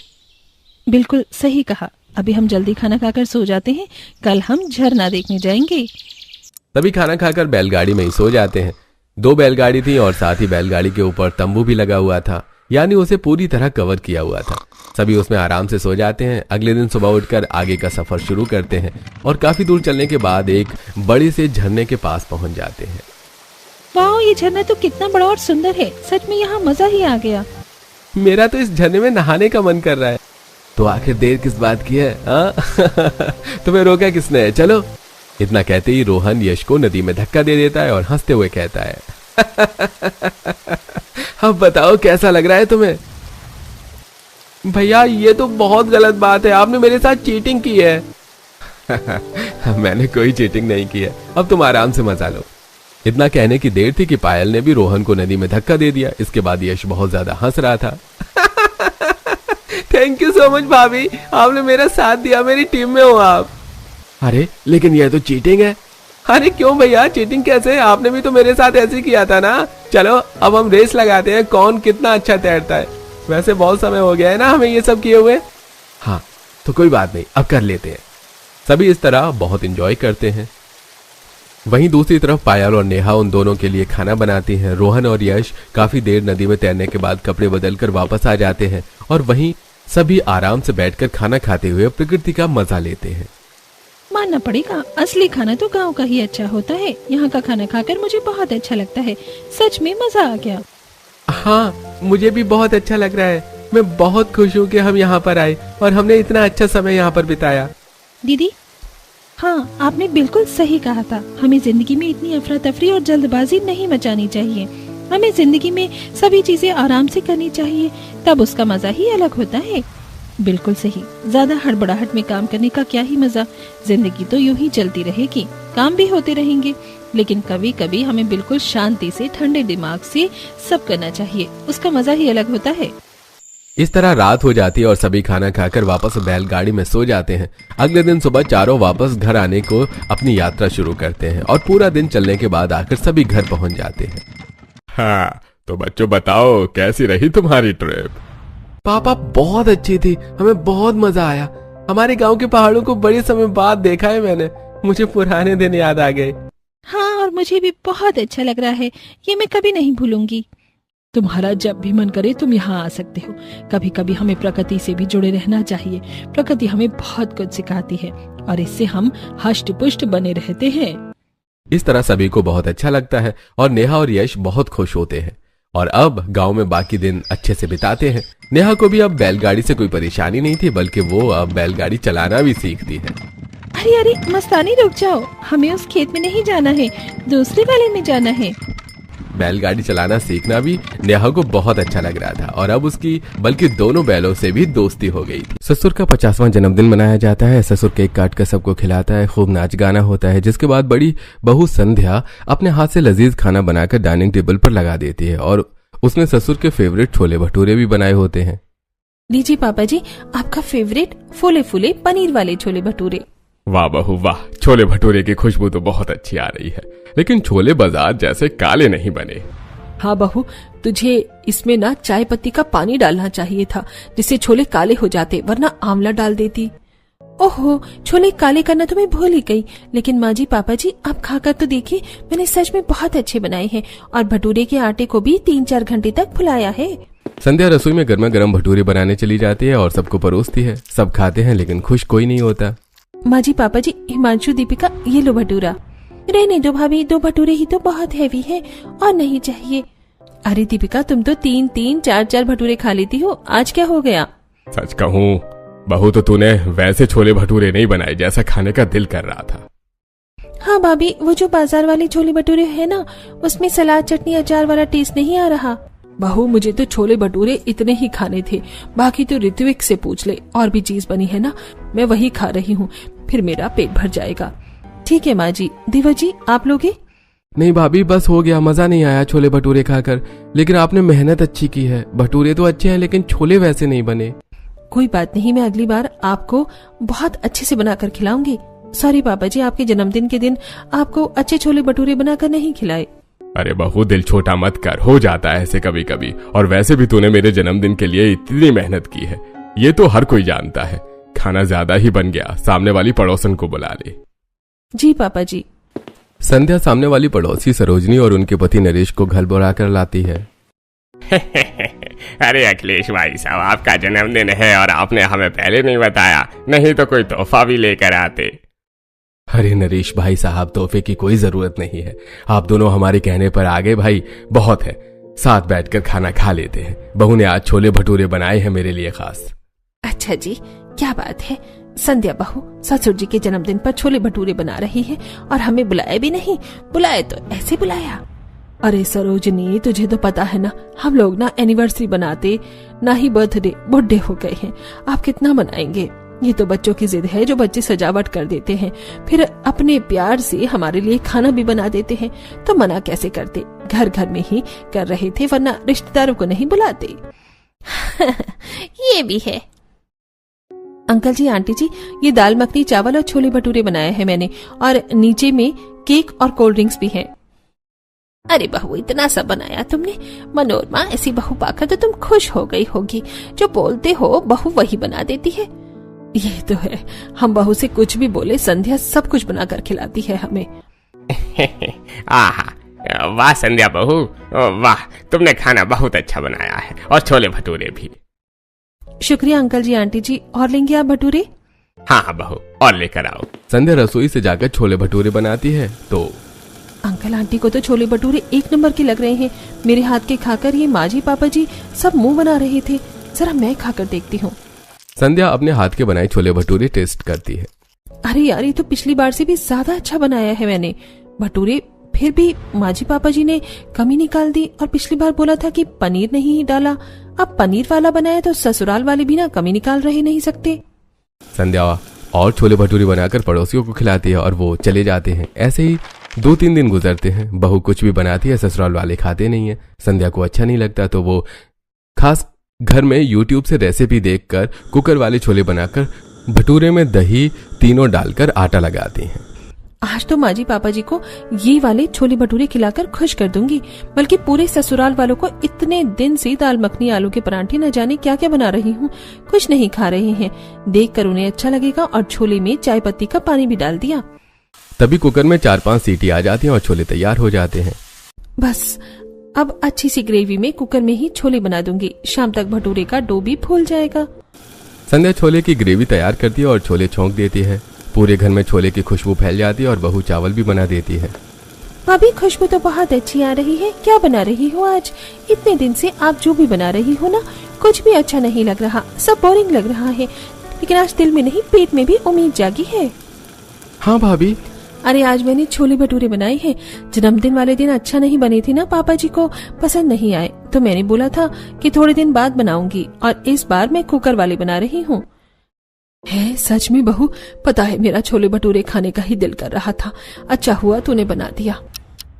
Speaker 1: बिल्कुल सही कहा। अभी हम जल्दी खाना खाकर सो जाते हैं, कल हम झरना देखने जाएंगे।
Speaker 2: तभी खाना खाकर बैलगाड़ी में ही सो जाते हैं। 2 बैलगाड़ी थी और साथ ही बैलगाड़ी के ऊपर तंबू भी लगा हुआ था, यानी उसे पूरी तरह कवर किया हुआ था। सभी उसमें आराम से सो जाते हैं। अगले दिन सुबह उठकर आगे का सफर शुरू करते हैं और काफी दूर चलने के बाद एक बड़े से झरने के पास पहुंच जाते हैं।
Speaker 1: वाह, ये झरना तो कितना बड़ा और सुंदर है। सच में यहाँ मजा ही आ गया।
Speaker 2: मेरा तो इस झरने में नहाने का मन कर रहा है। तो आखिर देर किस बात की है? तुम्हें रोका किसने? चलो। इतना कहते ही रोहन यश को नदी में धक्का दे देता है और हंसते हुए कहता है, अब बताओ कैसा लग रहा है तुम्हें? भैया, ये तो बहुत गलत बात है। आपने मेरे साथ चीटिंग की है। मैंने कोई चीटिंग नहीं की है। अब तुम आराम से मजा लो। इतना कहने की देर थी कि पायल ने भी रोहन को नदी में धक्का दे दिया। इसके बाद यश बहुत ज्यादा हंस रहा था। थैंक यू सो मच भाभी, आपने मेरा साथ दिया। मेरी टीम में हो आप। अरे लेकिन यह तो चीटिंग है। अरे क्यों भैया, चीटिंग कैसे? आपने भी तो मेरे साथ ऐसे ही किया था ना। चलो अब हम रेस लगाते हैं, कौन कितना अच्छा तैरता है। वैसे बहुत समय हो गया है ना हमें ये सब किए हुए। हाँ तो कोई बात नहीं, अब कर लेते हैं। सभी इस तरह बहुत एंजॉय करते हैं। वहीं दूसरी तरफ पायल और नेहा उन दोनों के लिए खाना बनाती हैं। रोहन और यश काफी देर नदी में तैरने के बाद कपड़े बदलकर वापस आ जाते हैं और वहीं सभी आराम से बैठकर खाना खाते हुए प्रकृति का मजा लेते हैं।
Speaker 1: मानना पड़ेगा, असली खाना तो गांव का ही अच्छा होता है। यहाँ का खाना खाकर मुझे बहुत अच्छा लगता है। सच में मजा आ गया।
Speaker 2: हाँ, मुझे भी बहुत अच्छा लग रहा है। मैं बहुत खुश हूँ कि हम यहाँ पर आए और हमने इतना अच्छा समय यहाँ पर बिताया।
Speaker 1: दीदी, हाँ आपने बिल्कुल सही कहा था। हमें जिंदगी में इतनी अफरा तफरी और जल्दबाजी नहीं मचानी चाहिए। हमें जिंदगी में सभी चीजें आराम से करनी चाहिए, तब उसका मजा ही अलग होता है। बिल्कुल सही। ज्यादा हड़बड़ाहट में काम करने का क्या ही मजा। जिंदगी तो यूं ही चलती रहेगी, काम भी होते रहेंगे, लेकिन कभी कभी हमें बिल्कुल शांति से ठंडे दिमाग से सब करना चाहिए। उसका मजा ही अलग होता है।
Speaker 2: इस तरह रात हो जाती है और सभी खाना खाकर वापस बैलगाड़ी में सो जाते हैं। अगले दिन सुबह चारों वापस घर आने को अपनी यात्रा शुरू करते हैं और पूरा दिन चलने के बाद आकर सभी घर पहुंच जाते हैं।
Speaker 4: हाँ तो बच्चों बताओ, कैसी रही तुम्हारी ट्रिप?
Speaker 2: पापा बहुत अच्छी थी, हमें बहुत मजा आया। हमारे गांव के पहाड़ों को बड़े समय बाद देखा है मैंने। मुझे पुराने दिन याद आ गए।
Speaker 1: हाँ, और मुझे भी बहुत अच्छा लग रहा है। ये मैं कभी नहीं भूलूंगी।
Speaker 5: तुम्हारा जब भी मन करे तुम यहाँ आ सकते हो। कभी कभी हमें प्रकृति से भी जुड़े रहना चाहिए। प्रकृति हमें बहुत कुछ सिखाती है और इससे हम हष्ट पुष्ट बने रहते हैं।
Speaker 2: इस तरह सभी को बहुत अच्छा लगता है और नेहा और यश बहुत खुश होते हैं और अब गांव में बाकी दिन अच्छे से बिताते हैं। नेहा को भी अब बैलगाड़ी से कोई परेशानी नहीं थी, बल्कि वो अब बैलगाड़ी चलाना भी सीखती है।
Speaker 1: अरे अरे मस्तानी, रुक जाओ। हमें उस खेत में नहीं जाना है, दूसरे वाले में जाना है।
Speaker 2: बैलगाड़ी चलाना सीखना भी नेहा को बहुत अच्छा लग रहा था और अब उसकी बल्कि दोनों बैलों से भी दोस्ती हो गई थी। ससुर का 50वां जन्मदिन मनाया जाता है। ससुर केक काट कर सबको खिलाता है, खूब नाच गाना होता है, जिसके बाद बड़ी बहू संध्या अपने हाथ से लजीज खाना बनाकर डाइनिंग टेबल पर लगा देती है और उसने ससुर के फेवरेट छोले भटूरे भी बनाए होते हैं।
Speaker 3: लीजिए पापा जी, आपका फेवरेट फूले फूले पनीर वाले छोले भटूरे।
Speaker 4: वाह बहू वाह, छोले भटूरे की खुशबू तो बहुत अच्छी आ रही है, लेकिन छोले बाजार जैसे काले नहीं बने।
Speaker 3: हाँ बहू, तुझे इसमें ना चाय पत्ती का पानी डालना चाहिए था, जिससे छोले काले हो जाते, वरना आंवला डाल देती। ओहो, छोले काले करना तो मैं भूल ही गई। लेकिन माँ जी पापा जी, आप खाकर तो देखिए, मैंने सच में बहुत अच्छे बनाए हैं और भटूरे के आटे को भी 3-4 घंटे तक फुलाया है।
Speaker 2: संध्या रसोई में गर्मा गर्म भटूरे बनाने चली जाती है और सबको परोसती है। सब खाते हैं लेकिन खुश कोई नहीं होता।
Speaker 1: माँ जी, पापा जी, हिमांशु, दीपिका, ये लो भटूरा। रहने दो भाभी, 2 भटूरे ही तो बहुत हैवी है और नहीं चाहिए। अरे दीपिका, तुम तो 3-3, 4-4 भटूरे खा लेती हो, आज क्या हो गया?
Speaker 4: सच कहूँ बहू, तो तूने वैसे छोले भटूरे नहीं बनाए जैसा खाने का दिल कर रहा था।
Speaker 1: हाँ भाभी, वो जो बाजार वाले छोले भटूरे है ना, उसमें सलाद, चटनी, अचार वाला टेस्ट नहीं आ रहा।
Speaker 5: बहू, मुझे तो छोले भटूरे इतने ही खाने थे, बाकी तो ऋत्विक से पूछ ले, और भी चीज बनी है ना, मैं वही खा रही हूँ, फिर मेरा पेट भर जाएगा।
Speaker 1: ठीक है माँ जी। देवा जी, आप लोगे?
Speaker 2: नहीं भाभी, बस हो गया, मजा नहीं आया छोले भटूरे खाकर। लेकिन आपने मेहनत अच्छी की है। भटूरे तो अच्छे हैं लेकिन छोले वैसे नहीं बने।
Speaker 1: कोई बात नहीं, मैं अगली बार आपको बहुत अच्छे से बनाकर खिलाऊंगी। सॉरी पापा जी, आपके जन्मदिन के दिन आपको अच्छे छोले भटूरे बनाकर नहीं खिलाए।
Speaker 4: अरे बहू, दिल छोटा मत कर, हो जाता है ऐसे कभी कभी। और वैसे भी तूने मेरे जन्मदिन के लिए इतनी मेहनत की है, ये तो हर कोई जानता है। खाना ज्यादा ही बन गया, सामने वाली पड़ोसन को बुला ले।
Speaker 1: जी पापा जी।
Speaker 2: संध्या सामने वाली पड़ोसी सरोजनी और उनके पति नरेश को घर बुला कर लाती है।
Speaker 4: अरे अखिलेश भाई साहब, आपका जन्मदिन है और आपने हमें पहले नहीं बताया, नहीं तो कोई तोहफा भी लेकर आते।
Speaker 2: अरे नरेश भाई साहब, तोहफे की कोई जरूरत नहीं है। आप दोनों हमारे कहने पर आ गए भाई, बहुत है। साथ बैठकर खाना खा लेते हैं। बहू ने आज छोले भटूरे बनाए हैं मेरे लिए खास।
Speaker 1: अच्छा जी, क्या बात है। संध्या बहू ससुर जी के जन्मदिन पर छोले भटूरे बना रही है और हमें बुलाया भी नहीं। बुलाए तो ऐसे बुलाया।
Speaker 5: अरे सरोजनी, तुझे तो पता है ना, हम लोग ना एनिवर्सरी बनाते ना ही बर्थडे, बुढ़े हो गए हैं, आप कितना मनाएंगे। ये तो बच्चों की जिद है, जो बच्चे सजावट कर देते हैं, फिर अपने प्यार से हमारे लिए खाना भी बना देते हैं, तो मना कैसे करते। घर घर में ही कर रहे थे, वरना रिश्तेदारों को नहीं बुलाते।
Speaker 1: ये भी है। अंकल जी, आंटी जी, ये दाल मखनी, चावल और छोले भटूरे बनाए हैं मैंने, और नीचे में केक और कोल्ड ड्रिंक्स भी हैं। अरे बहू, इतना सब बनाया तुमने। मनोरमा, ऐसी बहू पाकर तो तुम खुश हो गई होगी। जो बोलते हो बहू वही बना देती है।
Speaker 5: ये तो है, हम बहू से कुछ भी बोले, संध्या सब कुछ बनाकर खिलाती है हमें।
Speaker 4: आहा, वाह संध्या बहू, वाह, तुमने खाना बहुत अच्छा बनाया है, और छोले भटूरे भी।
Speaker 1: शुक्रिया अंकल जी, आंटी जी। और लेंगे आप भटूरे?
Speaker 4: हाँ हाँ बहू, और लेकर आओ।
Speaker 2: संध्या रसोई से जाकर छोले भटूरे बनाती है तो
Speaker 1: अंकल आंटी को तो छोले भटूरे 1 नंबर के लग रहे हैं। मेरे हाथ के खाकर ये माँ जी, पापा जी सब मुंह बना रहे थे। जरा मैं खाकर देखती हूँ।
Speaker 2: संध्या अपने हाथ के बनाए छोले भटूरे टेस्ट करती है।
Speaker 1: अरे यार, ये तो पिछली बार से भी ज्यादा अच्छा बनाया है मैंने भटूरे। फिर भी माँ जी, पापा जी ने कमी निकाल दी, और पिछली बार बोला था कि पनीर नहीं डाला। अब पनीर वाला बनाया तो ससुराल वाले भी ना कमी निकाल रहे नहीं सकते।
Speaker 2: संध्या और छोले भटूरे बनाकर पड़ोसियों को खिलाती है और वो चले जाते हैं। ऐसे ही 2-3 दिन गुजरते हैं। बहू कुछ भी बनाती है, ससुराल वाले खाते नहीं है। संध्या को अच्छा नहीं लगता तो वो खास घर में YouTube से रेसिपी देखकर कुकर वाले छोले बनाकर भटूरे में दही तीनों डालकर आटा लगाती हैं।
Speaker 1: आज तो माँ जी, पापा जी को ये वाले छोले भटूरे खिलाकर खुश कर दूंगी। बल्कि पूरे ससुराल वालों को इतने दिन से दाल मखनी, आलू के परांठे, न जाने क्या क्या बना रही हूँ, कुछ नहीं खा रहे हैं। देखकर उन्हें अच्छा लगेगा। और छोले में चाय पत्ती का पानी भी डाल दिया।
Speaker 2: तभी कुकर में 4-5 सीटी आ जाती हैं और छोले तैयार हो जाते हैं।
Speaker 1: बस अब अच्छी सी ग्रेवी में कुकर में ही छोले बना दूंगी। शाम तक भटूरे का डो भी फूल जाएगा।
Speaker 2: संध्या छोले की ग्रेवी तैयार करती है और छोले छौंक देती है। पूरे घर में छोले की खुशबू फैल जाती है और बहू चावल भी बना देती है।
Speaker 1: भाभी, खुशबू तो बहुत अच्छी आ रही है। क्या बना रही हो आज? इतने दिन से आप जो भी बना रही हो ना, कुछ भी अच्छा नहीं लग रहा, सब बोरिंग लग रहा है। लेकिन आज दिल में नहीं, पेट में भी उम्मीद जागी है।
Speaker 2: हाँ भाभी।
Speaker 1: अरे आज मैंने छोले भटूरे बनाए हैं। जन्मदिन वाले दिन अच्छा नहीं बने थे ना, पापा जी को पसंद नहीं आए, तो मैंने बोला था कि थोड़े दिन बाद बनाऊंगी, और इस बार मैं कुकर वाले बना रही हूँ।
Speaker 5: है सच में बहू, पता है मेरा छोले भटूरे खाने का ही दिल कर रहा था। अच्छा हुआ तूने बना दिया।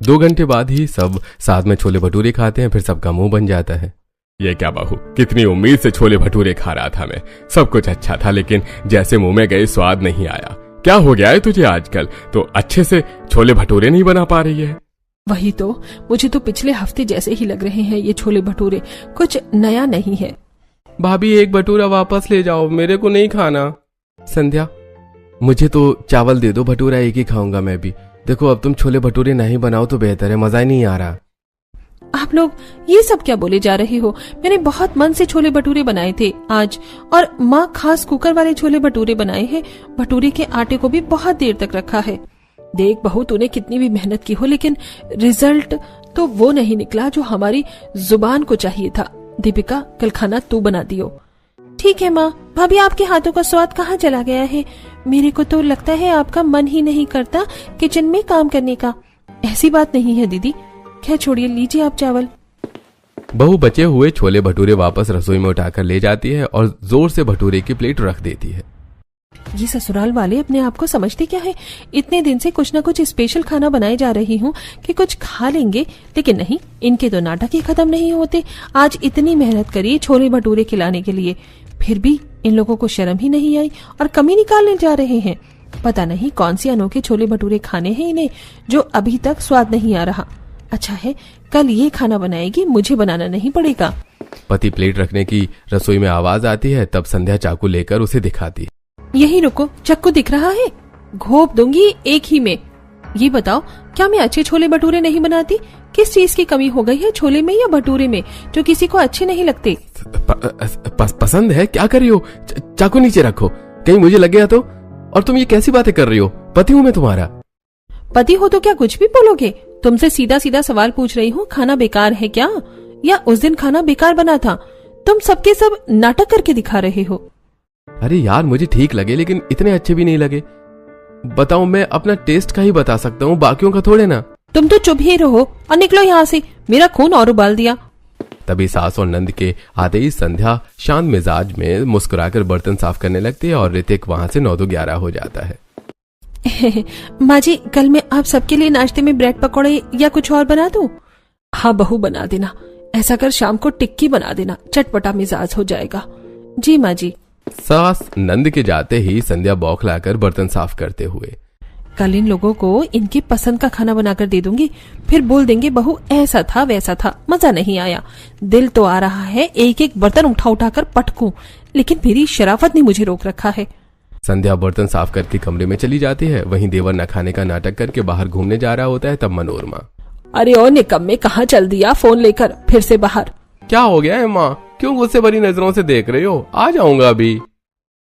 Speaker 2: 2 घंटे बाद ही सब साथ में छोले भटूरे खाते हैं। फिर सबका मुंह बन जाता है।
Speaker 4: ये क्या बहू, कितनी उम्मीद से छोले भटूरे खा रहा था मैं। सब कुछ अच्छा था, लेकिन जैसे मुंह में गए स्वाद नहीं आया। क्या हो गया है तुझे आजकल? तो अच्छे से छोले भटूरे नहीं बना पा रही है?
Speaker 5: वही तो, मुझे तो पिछले हफ्ते जैसे ही लग रहे हैं ये छोले भटूरे, कुछ नया नहीं है।
Speaker 2: भाभी, एक भटूरा वापस ले जाओ, मेरे को नहीं खाना। संध्या, मुझे तो चावल दे दो, भटूरा एक ही खाऊंगा मैं भी। देखो अब तुम छोले भटूरे नहीं बनाओ तो बेहतर है, मजा ही नहीं आ रहा।
Speaker 5: आप लोग ये सब क्या बोले जा रहे हो? मैंने बहुत मन से छोले भटूरे बनाए थे आज, और माँ खास कुकर वाले छोले भटूरे बनाए हैं। भटूरे के आटे को भी बहुत देर तक रखा है। देख बहू, तूने कितनी भी मेहनत की हो, लेकिन रिजल्ट तो वो नहीं निकला जो हमारी जुबान को चाहिए था। दीपिका, कल खाना तू बना दियो।
Speaker 1: ठीक है माँ। भाभी, आपके हाथों का स्वाद कहाँ चला गया है? मेरे को तो लगता है आपका मन ही नहीं करता किचन में काम करने का।
Speaker 5: ऐसी बात नहीं है दीदी। खैर छोड़िए, लीजिए आप चावल।
Speaker 2: बहू बचे हुए छोले भटूरे वापस रसोई में उठाकर ले जाती है और जोर से भटूरे की प्लेट रख देती है।
Speaker 5: ये ससुराल वाले अपने आप को समझते क्या है? इतने दिन से कुछ न कुछ स्पेशल खाना बनाए जा रही हूँ कि कुछ खा लेंगे, लेकिन नहीं, इनके तो नाटक ही खत्म नहीं होते। आज इतनी मेहनत करी छोले भटूरे खिलाने के लिए, फिर भी इन लोगों को शर्म ही नहीं आई और कमी निकालने जा रहे हैं। पता नहीं कौन सी अनोखे छोले भटूरे खाने हैं इन्हें, जो अभी तक स्वाद नहीं आ रहा। अच्छा है, कल ये खाना बनाएगी, मुझे बनाना नहीं पड़ेगा।
Speaker 2: पति प्लेट रखने की रसोई में आवाज आती है, तब संध्या चाकू लेकर उसे दिखाती।
Speaker 5: यही रुको, चक्कू दिख रहा है, घोप दूंगी एक ही में। ये बताओ, क्या मैं अच्छे छोले भटूरे नहीं बनाती? किस चीज की कमी हो गई है छोले में या भटूरे में, जो किसी को अच्छे नहीं लगते?
Speaker 2: पसंद है, क्या कर रही हो? चाकू नीचे रखो, कहीं मुझे लग गया तो। और तुम ये कैसी बातें कर रही हो? पति हूँ मैं तुम्हारा।
Speaker 5: पति हो तो क्या कुछ भी बोलोगे? तुमसे सीधा सीधा सवाल पूछ रही हूँ, खाना बेकार है क्या? या उस दिन खाना बेकार बना था? तुम सबके सब नाटक करके दिखा रहे हो।
Speaker 2: अरे यार, मुझे ठीक लगे, लेकिन इतने अच्छे भी नहीं लगे। बताओ, मैं अपना टेस्ट का ही बता सकता हूँ, बाकियों का थोड़े ना।
Speaker 5: तुम तो चुप ही रहो और निकलो यहाँ से, मेरा खून और उबाल दिया।
Speaker 2: तभी सास और नंद के आते ही संध्या शांत मिजाज में मुस्कुराकर बर्तन साफ करने लगती है और ऋतिक वहां से 9-11 हो जाता है।
Speaker 5: माँ जी, कल मैं आप सबके लिए नाश्ते में ब्रेड पकौड़े या कुछ और बना दूं? हाँ बहू, बना देना। ऐसा कर शाम को टिक्की बना देना, चटपटा मिजाज हो जाएगा। जी माँ जी।
Speaker 2: सास नंद के जाते ही संध्या बौखलाकर बर्तन साफ करते हुए,
Speaker 5: कल इन लोगों को इनकी पसंद का खाना बनाकर दे दूंगी, फिर बोल देंगे बहू ऐसा था वैसा था, मजा नहीं आया। दिल तो आ रहा है एक एक बर्तन उठा उठा कर पटकूं, लेकिन मेरी शराफत ने मुझे रोक रखा है।
Speaker 2: संध्या बर्तन साफ करके कमरे में चली जाती है। वहीं देवर न खाने का नाटक करके बाहर घूमने जा रहा होता है। तब मनोरमा,
Speaker 5: अरे ओ निकम्मे, कहाँ चल दिया फोन लेकर फिर से बाहर?
Speaker 2: क्या हो गया है माँ? क्यों गुस्से भरी नजरों से देख रही हो? आ जाऊंगा अभी।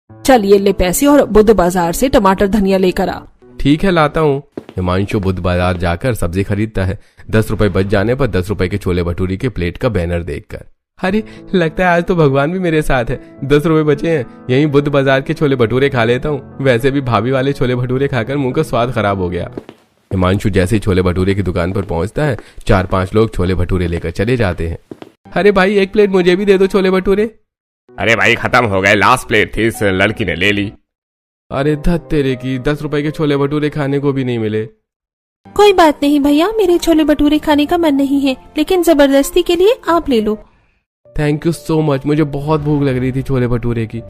Speaker 5: चल ये ले पैसे और बुध बाजार से टमाटर धनिया लेकर आ।
Speaker 2: ठीक है, लाता हूँ। हिमांशु बुध बाजार जाकर सब्जी खरीदता है। 10 रुपए बच जाने पर 10 रुपए के छोले भटूरे के प्लेट का बैनर देखकर, अरे लगता है आज तो भगवान भी मेरे साथ है। 10 रुपए बचे हैं, यहीं बुध बाजार के छोले भटूरे खा लेता हूँ। वैसे भी भाभी वाले छोले भटूरे खाकर मुंह का स्वाद खराब हो गया। हिमांशु जैसे ही छोले भटूरे की दुकान पर पहुंचता है, 4-5 लोग छोले भटूरे लेकर चले जाते हैं। अरे भाई, एक प्लेट मुझे भी दे दो छोले भटूरे।
Speaker 4: अरे भाई, खत्म हो गए, लास्ट प्लेट थी, इस लड़की ने ले ली।
Speaker 2: अरे धत तेरे की, 10 रुपए के छोले भटूरे खाने को भी नहीं मिले।
Speaker 1: कोई बात नहीं भैया, मेरे छोले भटूरे खाने का मन नहीं है, लेकिन जबरदस्ती के लिए आप ले लो।
Speaker 2: थैंक यू सो मच, मुझे बहुत भूख लग रही थी छोले भटूरे की।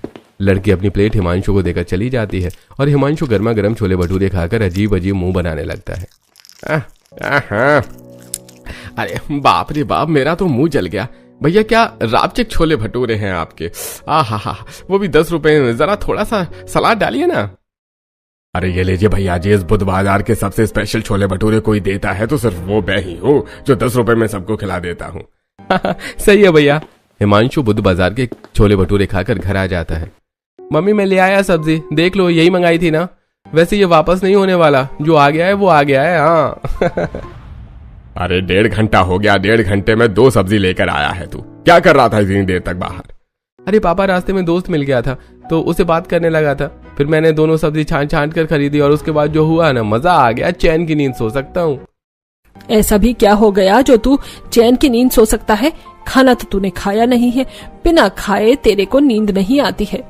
Speaker 2: लड़की अपनी प्लेट हिमांशु को देकर चली जाती है और हिमांशु गर्मा गर्म छोले भटूरे खाकर अजीब अजीब मुंह बनाने लगता है। अरे बाप रे बाप, मेरा तो मुंह जल गया। भैया, क्या रापचिक छोले भटूरे हैं आपके? आहा, वो भी 10 रुपए में। जरा थोड़ा सा सलाद डालिए ना।
Speaker 4: अरे ये लीजिए भैया जी, इस बुध बाजार के सबसे स्पेशल छोले भटूरे कोई देता है तो सिर्फ वो मैं ही हूँ जो 10 रुपए में सबको खिला देता हूँ।
Speaker 2: सही है भैया। हिमांशु बुध बाजार के छोले भटूरे खाकर घर आ जाता है। मम्मी, मैं ले आया सब्जी, देख लो, यही मंगाई थी ना। वैसे ये वापस नहीं होने वाला, जो आ गया है वो आ गया है। हाँ।
Speaker 4: अरे 1.5 घंटा हो गया, 1.5 घंटे में 2 सब्जी लेकर आया है तू। क्या कर रहा था इतनी देर तक बाहर?
Speaker 2: अरे पापा, रास्ते में दोस्त मिल गया था तो उसे बात करने लगा था। फिर मैंने दोनों सब्जी छांट छांट कर खरीदी और उसके बाद जो हुआ ना, मजा आ गया। चैन की नींद सो सकता हूँ।
Speaker 5: ऐसा भी क्या हो गया जो तू चैन की नींद सो सकता है? खाना तो तूने खाया नहीं है, बिना खाए तेरे को नींद नहीं आती है।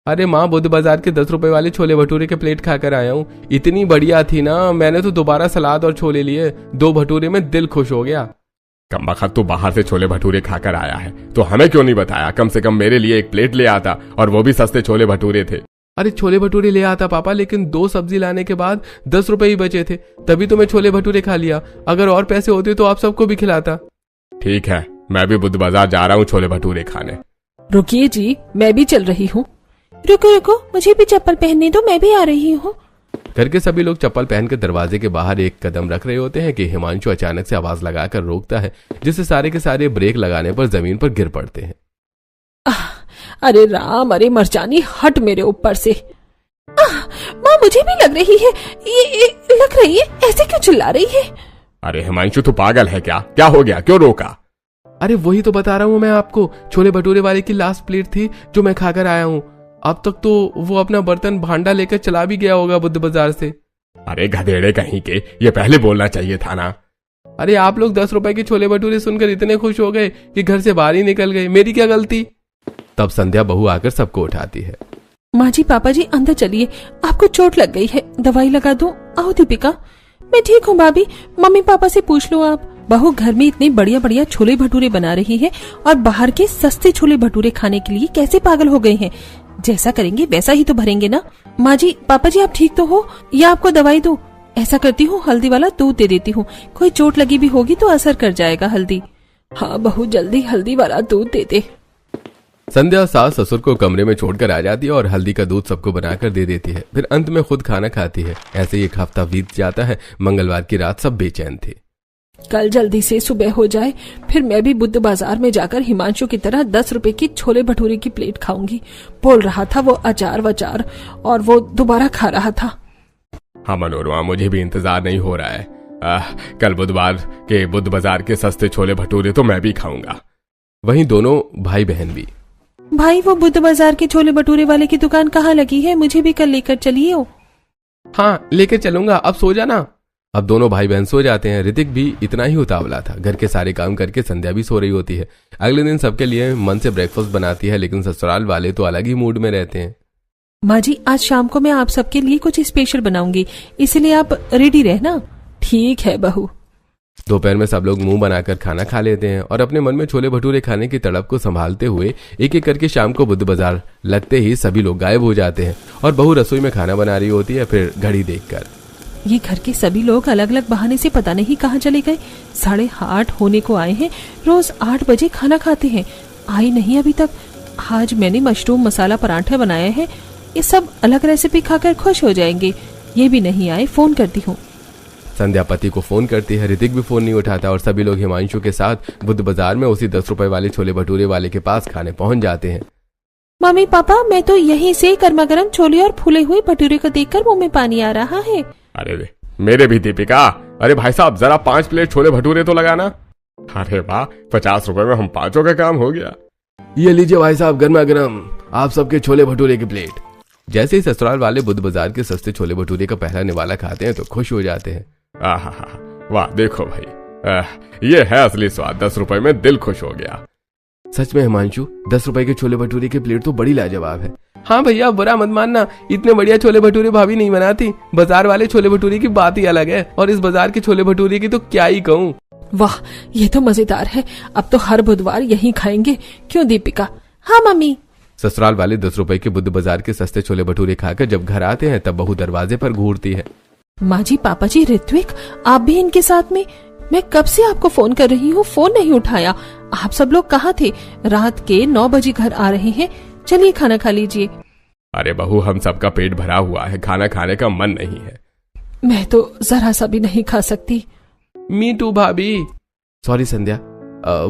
Speaker 2: अरे माँ, बुध बाजार के 10 रुपए वाले छोले भटूरे के प्लेट खाकर आया हूँ। इतनी बढ़िया थी ना, मैंने तो दोबारा सलाद और छोले लिए। 2 भटूरे में दिल खुश हो गया।
Speaker 4: कमबख्त, तू बाहर से छोले भटूरे खाकर आया है तो हमें क्यों नहीं बताया? कम से कम मेरे लिए एक प्लेट ले आता, और वो भी सस्ते छोले भटूरे थे।
Speaker 2: अरे छोले भटूरे ले आता पापा, लेकिन 2 सब्जी लाने के बाद 10 रुपए ही बचे थे, तभी तो मैं छोले भटूरे खा लिया। अगर और पैसे होते तो आप सबको भी खिलाता।
Speaker 4: ठीक है, मैं भी बुध बाजार जा रहा हूँ छोले भटूरे खाने।
Speaker 5: रुकिए जी, मैं भी चल रही हूँ।
Speaker 1: रुको रुको, मुझे भी चप्पल पहनने दो, मैं भी आ रही हूँ।
Speaker 2: घर के सभी लोग चप्पल पहनकर दरवाजे के बाहर एक कदम रख रहे होते हैं कि हिमांशु अचानक से आवाज लगाकर रोकता है, जिससे सारे के सारे ब्रेक लगाने पर जमीन पर गिर पड़ते हैं।
Speaker 5: अरे राम, अरे मरजानी, हट मेरे ऊपर से। माँ, मुझे भी लग रही है, ये लग रही है, ऐसे क्यों चिल्ला रही है?
Speaker 4: अरे हिमांशु, तू पागल है क्या? क्या हो गया, क्यों रोका?
Speaker 2: अरे वही तो बता रहा हूँ मैं आपको, छोले भटूरे वाले की लास्ट प्लेट थी जो मैं खाकर आया हूँ। अब तक तो वो अपना बर्तन भांडा लेकर चला भी गया होगा बुद्ध बाजार से।
Speaker 4: अरे गधेड़े कहीं के, ये पहले बोलना चाहिए था ना।
Speaker 2: अरे आप लोग 10 रुपए के छोले भटूरे सुनकर इतने खुश हो गए कि घर से बाहर ही निकल गए। मेरी क्या गलती? तब संध्या बहू आकर सबको उठाती है।
Speaker 5: माँ जी, पापा जी, अंदर चलिए, आपको चोट लग गई है, दवाई लगा दो। आओ दीपिका। मैं ठीक हूँ भाभी, मम्मी पापा से पूछ लो आप। बहू घर में इतने बढ़िया बढ़िया छोले भटूरे बना रही है और बाहर के सस्ते छोले भटूरे खाने के लिए कैसे पागल हो गए हैं। जैसा करेंगे वैसा ही तो भरेंगे ना। माँ जी, पापा जी, आप ठीक तो हो या आपको दवाई दो? ऐसा करती हूँ, हल्दी वाला दूध दे देती हूँ, कोई चोट लगी भी होगी तो असर कर जाएगा हल्दी। हाँ बहू, जल्दी हल्दी वाला दूध दे दे।
Speaker 2: संध्या सास ससुर को कमरे में छोड़कर आ जाती है और हल्दी का दूध सबको बनाकर दे देती है। फिर अंत में खुद खाना खाती है। ऐसे ही एक हफ्ता बीत जाता है। मंगलवार की रात सब बेचैन थे।
Speaker 5: कल जल्दी से सुबह हो जाए, फिर मैं भी बुद्ध बाजार में जाकर हिमांशु की तरह 10 रुपए की छोले भटूरे की प्लेट खाऊंगी। बोल रहा था वो अचार वचार, और वो दोबारा खा रहा था।
Speaker 4: हाँ मनोरमा, मुझे भी इंतजार नहीं हो रहा है। कल बुधवार के बुद्ध बाजार के सस्ते छोले भटूरे तो मैं भी खाऊंगा।
Speaker 2: वहीं दोनों भाई बहन भी।
Speaker 5: भाई, वो बुद्ध बाजार के छोले भटूरे वाले की दुकान कहाँ लगी है? मुझे भी कल लेकर चलिए।
Speaker 2: हाँ, लेकर चलूंगा, अब सो जाना। अब दोनों भाई बहन सो जाते हैं। ऋतिक भी इतना ही उतावला था। घर के सारे काम करके संध्या भी सो रही होती है। अगले दिन सबके लिए मन से ब्रेकफास्ट बनाती है, लेकिन ससुराल वाले तो अलग ही मूड में रहते हैं।
Speaker 5: माँ जी, आज शाम को मैं आप सबके लिए कुछ स्पेशल बनाऊंगी, इसलिए आप रेडी रहना। ठीक है बहू।
Speaker 2: दोपहर में सब लोग मुंह बनाकर खाना खा लेते हैं और अपने मन में छोले भटूरे खाने की तड़प को संभालते हुए एक एक करके शाम को बुद्ध बाजार लगते ही सभी लोग गायब हो जाते हैं और बहू रसोई में खाना बना रही होती है। फिर घड़ी देखकर
Speaker 5: ये घर के सभी लोग अलग अलग बहाने से पता नहीं कहाँ चले गए। 8:30 होने को आए हैं। रोज 8 बजे खाना खाते हैं, आए नहीं अभी तक। आज मैंने मशरूम मसाला पराठे बनाए हैं, ये सब अलग रेसिपी खाकर खुश हो जाएंगे। ये भी नहीं आए, फोन करती हूँ।
Speaker 2: संध्या पति को फोन करती है। ऋतिक भी फोन नहीं उठाता और सभी लोग हिमांशु के साथ बुद्ध बाजार में उसी 10 रुपए वाले छोले भटूरे वाले के पास खाने पहुंच जाते हैं।
Speaker 5: मम्मी पापा, मैं तो यहीं से गर्मा गर्म छोले और फूले हुए भटूरे को देखकर मुंह में पानी आ रहा है।
Speaker 4: अरे मेरे भी दीपिका। अरे भाई साहब, जरा 5 प्लेट छोले भटूरे तो लगाना। अरे वाह, 50 रुपए में हम 5 का काम हो गया।
Speaker 2: ये लीजिए भाई साहब, गर्मा गर्म आप सबके छोले भटूरे की प्लेट। जैसे ही ससुराल वाले बुद्ध बाजार के सस्ते छोले भटूरे का पहला निवाला खाते हैं तो खुश हो जाते हैं।
Speaker 4: आहा, वाह देखो भाई, ये है असली स्वाद। 10 रुपए में दिल खुश हो गया।
Speaker 2: सच में हिमांशु, 10 रुपए के छोले भटूरे की प्लेट तो बड़ी लाजवाब है। हाँ भैया, बुरा मत मानना, इतने बढ़िया छोले भटूरे भाभी नहीं बनाती। बाजार वाले छोले भटूरे की बात ही अलग है और इस बाजार के छोले भटूरे की तो क्या ही कहूँ।
Speaker 5: वाह, ये तो मजेदार है। अब तो हर बुधवार यहीं खाएंगे, क्यों दीपिका? हाँ मम्मी।
Speaker 2: ससुराल वाले 10 रुपए के बुद्ध बाजार के सस्ते छोले भटूरे खाकर जब घर आते हैं तब बहू दरवाजे पर घूरती है।
Speaker 5: माँ जी, पापा जी, ऋत्विक, आप भी इनके साथ में? मैं कब से आपको फोन कर रही हूँ, फोन नहीं उठाया। आप सब लोग कहाँ थे? रात के 9 बजे घर आ रहे हैं। चलिए खाना खा लीजिए।
Speaker 4: अरे बहू, हम सबका पेट भरा हुआ है, खाना खाने का मन नहीं है।
Speaker 5: मैं तो जरा सा भी नहीं खा सकती।
Speaker 2: मी टू भाभी। सॉरी संध्या,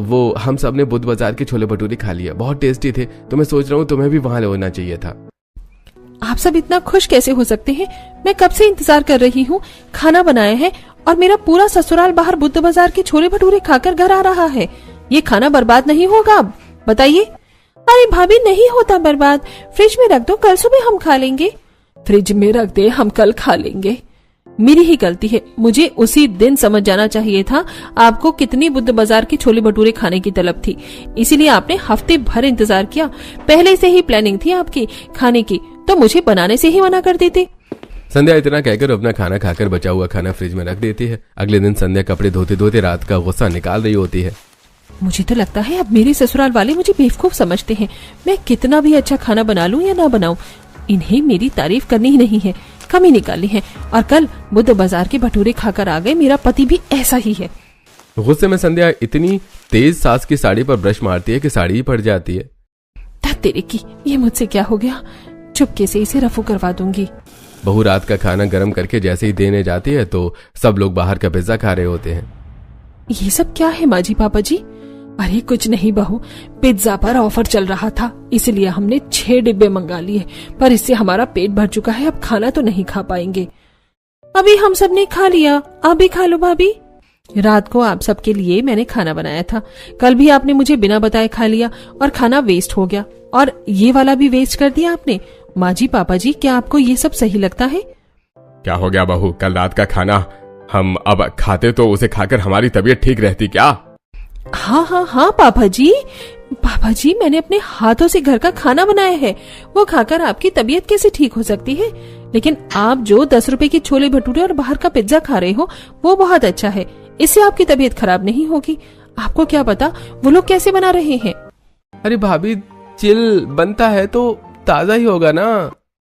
Speaker 2: वो हम सब ने बुद्ध बाजार के छोले भटूरे खा लिया, बहुत टेस्टी थे, तो मैं सोच रहा हूँ तुम्हें भी वहां होना चाहिए था।
Speaker 5: आप सब इतना खुश कैसे हो सकते हैं? मैं कब से इंतजार कर रही हूँ। खाना बनाया है और मेरा पूरा ससुराल बाहर बुद्ध बाजार के छोले भटूरे खाकर घर आ रहा है। ये खाना बर्बाद नहीं होगा अब, बताइए? अरे भाभी, नहीं होता बर्बाद, फ्रिज में रख दो, कल सुबह हम खा लेंगे। फ्रिज में रख दे, हम कल खा लेंगे। मेरी ही गलती है, मुझे उसी दिन समझ जाना चाहिए था आपको कितनी बुद्ध बाजार के छोले भटूरे खाने की तलब थी, इसीलिए आपने हफ्ते भर इंतजार किया। पहले से ही प्लानिंग थी आपकी खाने की, तो मुझे बनाने से ही मना कर देते।
Speaker 2: संध्या इतना कहकर अपना खाना खाकर बचा हुआ खाना फ्रिज में रख देती है। अगले दिन संध्या कपड़े धोते धोते रात का गुस्सा निकाल रही होती है।
Speaker 5: मुझे तो लगता है अब मेरे ससुराल वाले मुझे बेवकूफ समझते हैं। मैं कितना भी अच्छा खाना बना लूं या ना बनाऊं, इन्हें मेरी तारीफ करनी ही नहीं है, कमी निकालनी है। और कल बुद्ध बाजार के भटूरे खाकर आ गए, मेरा पति भी ऐसा ही है।
Speaker 2: गुस्से में संध्या इतनी तेज सास की साड़ी पर ब्रश मारती है कि साड़ी ही फट जाती है।
Speaker 5: तेरे की, ये मुझसे क्या हो गया? चुपके से इसे रफू करवा दूंगी।
Speaker 2: बहू रात का खाना गर्म करके जैसे ही देने जाती है तो सब लोग बाहर का पिज्जा खा रहे होते हैं।
Speaker 5: ये सब क्या है माँ जी पापा जी? अरे कुछ नहीं बहू, पिज्जा पर ऑफर चल रहा था इसलिए हमने 6 डिब्बे मंगा लिए, पर इससे हमारा पेट भर चुका है, अब खाना तो नहीं खा पाएंगे।
Speaker 1: अभी हम सब ने खा लिया, आप भी खा लो भाभी।
Speaker 5: रात को आप सबके लिए मैंने खाना बनाया था, कल भी आपने मुझे बिना बताए खा लिया और खाना वेस्ट हो गया, और ये वाला भी वेस्ट कर दिया आपने। माँ जी पापा जी, क्या आपको ये सब सही लगता है?
Speaker 4: क्या हो गया बहू, कल रात का खाना हम अब खाते तो उसे खाकर हमारी तबीयत ठीक रहती क्या?
Speaker 5: हाँ हाँ हाँ पापा जी, मैंने अपने हाथों से घर का खाना बनाया है, वो खाकर आपकी तबीयत कैसे ठीक हो सकती है? लेकिन आप जो 10 रुपए की छोले भटूरे और बाहर का पिज्जा खा रहे हो वो बहुत अच्छा है, इससे आपकी तबीयत खराब नहीं होगी। आपको क्या पता वो लोग कैसे बना रहे हैं।
Speaker 2: अरे भाभी, चिल बनता है तो ताजा ही होगा ना।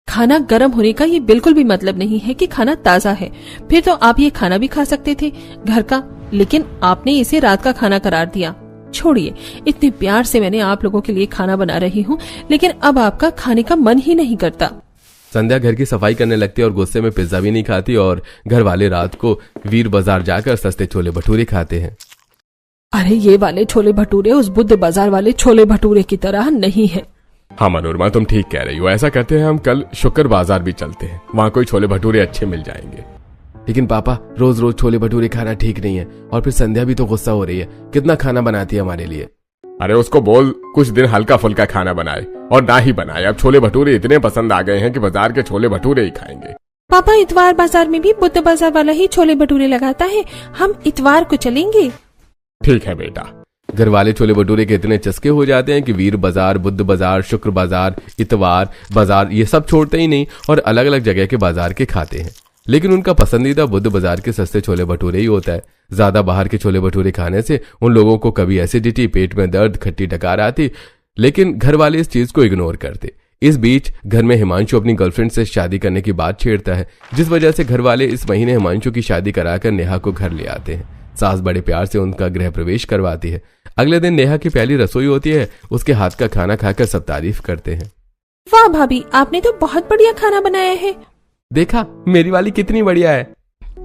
Speaker 5: खाना गर्म होने का ये बिल्कुल भी मतलब नहीं है कि खाना ताजा है, फिर तो आप ये खाना भी खा सकते थे घर का, लेकिन आपने इसे रात का खाना करार दिया। छोड़िए, इतने प्यार से मैंने आप लोगों के लिए खाना बना रही हूँ, लेकिन अब आपका खाने का मन ही नहीं करता।
Speaker 2: संध्या घर की सफाई करने लगती है और गुस्से में पिज्जा भी नहीं खाती, और घर वाले रात को वीर बाजार जाकर सस्ते छोले भटूरे खाते हैं।
Speaker 5: अरे ये वाले छोले भटूरे उस बुद्ध बाजार वाले छोले भटूरे की तरह नहीं है।
Speaker 4: हाँ मनोरमा, तुम ठीक कह रही हो। ऐसा करते हैं, हम कल शुक्र बाजार भी चलते हैं, वहाँ कोई छोले भटूरे अच्छे मिल जाएंगे।
Speaker 2: लेकिन पापा, रोज रोज छोले भटूरे खाना ठीक नहीं है, और फिर संध्या भी तो गुस्सा हो रही है, कितना खाना बनाती है हमारे लिए।
Speaker 4: अरे उसको बोल कुछ दिन हल्का फुल्का खाना बनाए, और ना ही बनाए। अब छोले भटूरे इतने पसंद आ गए हैं कि बाजार के छोले भटूरे ही खाएंगे।
Speaker 1: पापा, इतवार बाजार में भी बुद्ध बाजार वाला ही छोले भटूरे लगाता है, हम इतवार को चलेंगे।
Speaker 4: ठीक है बेटा।
Speaker 2: घर वाले छोले भटूरे के इतने चस्के हो जाते हैं कि वीर बाजार, बुद्ध बाजार, शुक्र बाजार, इतवार बाजार ये सब छोड़ते ही नहीं और अलग अलग जगह के बाजार के खाते हैं। लेकिन उनका पसंदीदा बुद्ध बाजार के सस्ते छोले भटूरे ही होता है। ज्यादा बाहर के छोले भटूरे खाने से उन लोगों को कभी एसिडिटी, पेट में दर्द, खट्टी डकार आती, लेकिन घर वाले इस चीज को इग्नोर करते। इस बीच घर में हिमांशु अपनी गर्लफ्रेंड से शादी करने की बात छेड़ता है, जिस वजह से घर वाले इस महीने हिमांशु की शादी कराकर नेहा को घर ले आते हैं। सास बड़े प्यार से उनका गृह प्रवेश करवाती है। अगले दिन नेहा की पहली रसोई होती है, उसके हाथ का खाना खाकर सब तारीफ करते हैं।
Speaker 1: वाह भाभी, आपने तो बहुत बढ़िया खाना बनाया है।
Speaker 2: देखा मेरी वाली कितनी बढ़िया है।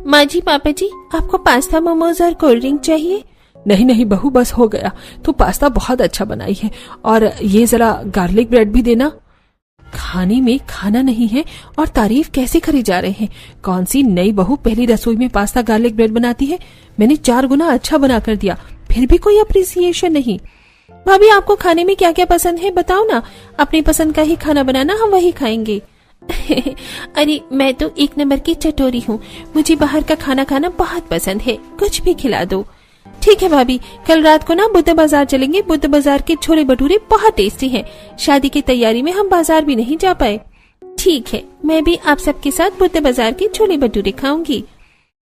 Speaker 1: माँ जी पापा जी, आपको पास्ता, मोमोज और कोल्ड ड्रिंक चाहिए?
Speaker 5: नहीं नहीं बहू, बस हो गया। तू पास्ता बहुत अच्छा बनाई है, और ये जरा गार्लिक ब्रेड भी देना। खाने में खाना नहीं है और तारीफ कैसे करी जा रहे हैं। कौन सी नई बहू पहली रसोई में पास्ता गार्लिक ब्रेड बनाती है? मैंने 4 गुना अच्छा बना कर दिया, फिर भी कोई अप्रिसिएशन नहीं।
Speaker 1: भाभी, आपको खाने में क्या क्या पसंद है बताओ ना, अपनी पसंद का ही खाना बनाना, हम वही खाएंगे। अरे मैं तो 1 नंबर की चटोरी हूँ, मुझे बाहर का खाना खाना बहुत पसंद है, कुछ भी खिला दो। ठीक है भाभी, कल रात को ना बुद्ध बाजार चलेंगे, बुद्ध बाजार के छोले भटूरे बहुत टेस्टी हैं। शादी की तैयारी में हम बाजार भी नहीं जा पाए। ठीक है, मैं भी आप सबके साथ बुद्ध बाजार के छोले भटूरे खाऊंगी।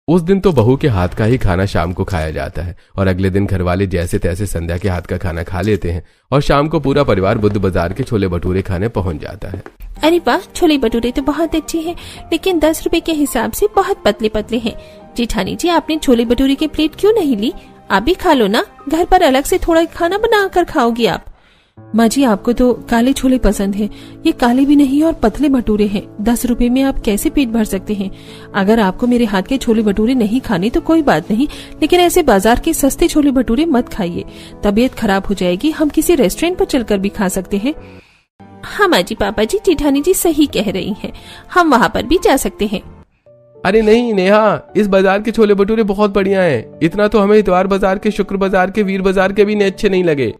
Speaker 2: उस दिन तो बहू के हाथ का ही खाना शाम को खाया जाता है, और अगले दिन घर वाले जैसे तैसे संध्या के हाथ का खाना खा लेते हैं, और शाम को पूरा परिवार बुद्ध बाजार के छोले भटूरे खाने पहुंच जाता है।
Speaker 1: अरे वाह, छोले भटूरे तो बहुत अच्छे हैं, लेकिन 10 रुपए के हिसाब से बहुत पतले पतले हैं। जेठानी जी, आपने छोले भटूरे की प्लेट क्यों नहीं ली? आप भी खा लो ना, घर पर अलग से थोड़ा खाना बना कर खाओगी आप।
Speaker 5: माँ जी, आपको तो काले छोले पसंद है, ये काले भी नहीं और पतले भटूरे हैं। 10 रुपए में आप कैसे पेट भर सकते हैं? अगर आपको मेरे हाथ के छोले भटूरे नहीं खाने तो कोई बात नहीं, लेकिन ऐसे बाजार के सस्ते छोले भटूरे मत खाइए, तबीयत खराब हो जाएगी। हम किसी रेस्टोरेंट पर चलकर भी खा सकते हैं।
Speaker 1: हाँ माँ जी पापा जी, जेठानी जी सही कह रही हैं, हम वहाँ पर भी जा सकते हैं।
Speaker 2: अरे नहीं नेहा, इस बाजार के छोले भटूरे बहुत बढ़िया हैं। इतना तो हमें इतवार बाजार के, शुक्र बाजार के, वीर बाजार के भी अच्छे नहीं लगे।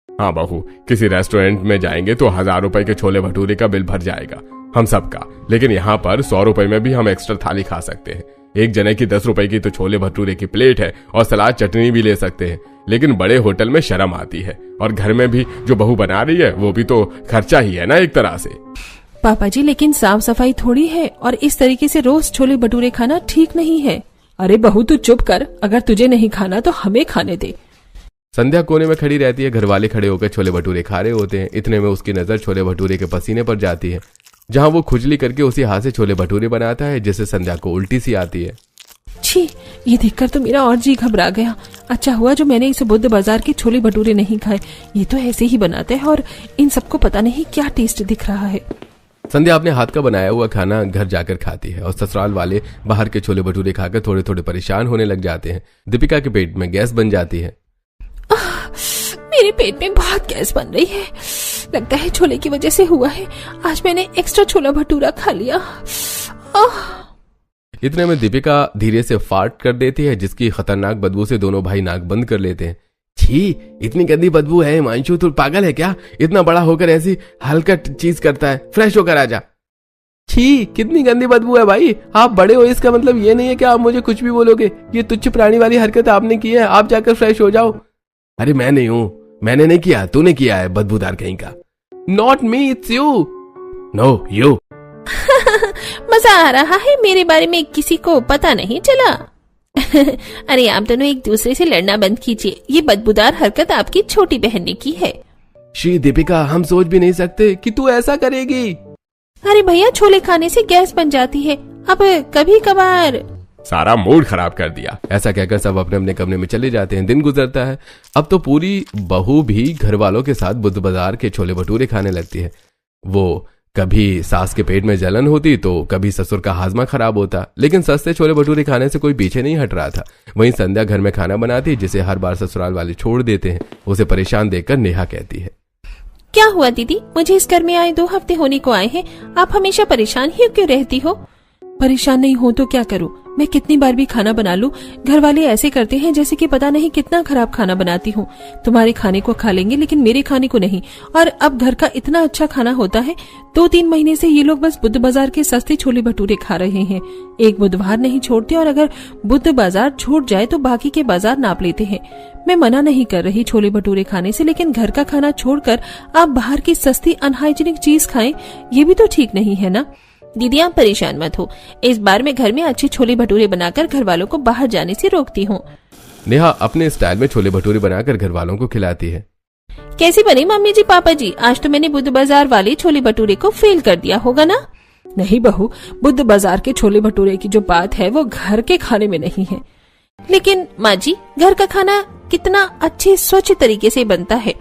Speaker 4: हाँ बहू, किसी रेस्टोरेंट में जाएंगे तो 1000 रुपए के छोले भटूरे का बिल भर जाएगा हम सबका, लेकिन यहाँ पर 100 रुपए में भी हम एक्स्ट्रा थाली खा सकते हैं। एक जने की 10 रुपए की तो छोले भटूरे की प्लेट है, और सलाद चटनी भी ले सकते हैं। लेकिन बड़े होटल में शर्म आती है, और घर में भी जो बहू बना रही है वो भी तो खर्चा ही है ना एक तरह से।
Speaker 5: पापा जी, लेकिन साफ सफाई थोड़ी है, और इस तरीके से रोज छोले भटूरे खाना ठीक नहीं है। अरे बहू तू चुप कर, अगर तुझे नहीं खाना तो हमें खाने दे।
Speaker 2: संध्या कोने में खड़ी रहती है, घर वाले खड़े होकर छोले भटूरे खा रहे होते हैं। इतने में उसकी नजर छोले भटूरे के पसीने पर जाती है, जहां वो खुजली करके उसी हाथ से छोले भटूरे बनाता है, जिससे संध्या को उल्टी सी आती है।
Speaker 5: छी, ये देखकर तो मेरा और जी घबरा गया। अच्छा हुआ जो मैंने इस बुद्ध बाजार के छोले भटूरे नहीं खाए, ये तो ऐसे ही बनाते हैं और इन सबको पता नहीं क्या टेस्ट दिख रहा है।
Speaker 2: संध्या अपने हाथ का बनाया हुआ खाना घर जाकर खाती है और ससुराल वाले बाहर के छोले भटूरे खाकर थोड़े थोड़े परेशान होने लग जाते हैं। दीपिका के पेट में गैस बन जाती है।
Speaker 5: मेरे पेट में बहुत गैस बन रही है, लगता है छोले की वजह से हुआ है। आज मैंने एक्स्ट्रा छोला भटूरा खा लिया।
Speaker 2: इतने में दीपिका धीरे से फार्ट कर देती है, जिसकी खतरनाक बदबू से दोनों भाई नाक बंद कर लेते हैं। छी, इतनी गंदी बदबू है। हिमांशु, तू पागल है क्या? इतना बड़ा होकर ऐसी हलकट चीज करता है। फ्रेश होकर आजा। छी, कितनी गंदी बदबू है भाई। आप बड़े हो, इसका मतलब ये नहीं है कि आप मुझे कुछ भी बोलोगे। ये तुच्छ प्राणी वाली हरकत आपने की है, आप जाकर फ्रेश हो जाओ। अरे मैं नहीं हूं, मैंने नहीं किया, तूने किया है, बदबूदार कहीं का। Not me, it's you. No, you.
Speaker 5: मजा आ रहा है, मेरे बारे में किसी को पता नहीं चला। अरे आप दोनों एक दूसरे से लड़ना बंद कीजिए, ये बदबूदार हरकत आपकी छोटी बहन ने की है।
Speaker 2: श्री दीपिका, हम सोच भी नहीं सकते कि तू ऐसा करेगी।
Speaker 5: अरे भैया, छोले खाने से गैस बन जाती है, अब कभी कभार।
Speaker 4: सारा मूड खराब कर दिया।
Speaker 2: ऐसा कहकर सब अपने अपने कमरे में चले जाते हैं। दिन गुजरता है। अब तो पूरी बहू भी घर वालों के साथ बुद्ध बाजार के छोले भटूरे खाने लगती है। वो कभी सास के पेट में जलन होती तो कभी ससुर का हाजमा खराब होता, लेकिन सस्ते छोले भटूरे खाने से कोई पीछे नहीं हट रहा था। वहीं संध्या घर में खाना बनाती, जिसे हर बार ससुराल वाले छोड़ देते हैं। उसे परेशान देखकर नेहा कहती है,
Speaker 5: क्या हुआ दीदी, मुझे इस घर में आए 2 हफ्ते होने को आए हैं, आप हमेशा परेशान ही क्यों रहती हो?
Speaker 1: परेशान नहीं हो तो क्या करूं? मैं कितनी बार भी खाना बना लूं, घर वाले ऐसे करते हैं जैसे कि पता नहीं कितना खराब खाना बनाती हूँ। तुम्हारे खाने को खा लेंगे लेकिन मेरे खाने को नहीं। और अब घर का इतना अच्छा खाना होता है। 2-3 महीने से ये लोग बस बुद्ध बाजार के सस्ते छोले भटूरे खा रहे हैं। एक बुधवार नहीं छोड़ते, और अगर बुद्ध बाजार छूट जाए तो बाकी के बाजार नाप लेते हैं। मैं मना नहीं कर रही छोले भटूरे खाने से, लेकिन घर का खाना छोड़कर आप बाहर की सस्ती अनहाइजीनिक चीज खाएं, ये भी तो ठीक नहीं है ना।
Speaker 5: दीदी आप परेशान मत हो, इस बार मैं घर में अच्छे छोले भटूरे बनाकर घर वालों को बाहर जाने से रोकती हूँ।
Speaker 2: नेहा अपने स्टाइल में छोले भटूरे बनाकर घर वालों को खिलाती है।
Speaker 5: कैसी बनी मम्मी जी, पापा जी? आज तो मैंने बुद्ध बाजार वाले छोले भटूरे को फेल कर दिया होगा ना?
Speaker 1: नहीं बहू, बुद्ध बाजार के छोले भटूरे की जो बात है वो घर के खाने में नहीं है।
Speaker 5: लेकिन माँ जी, घर का खाना कितना अच्छे स्वच्छ तरीके से बनता है,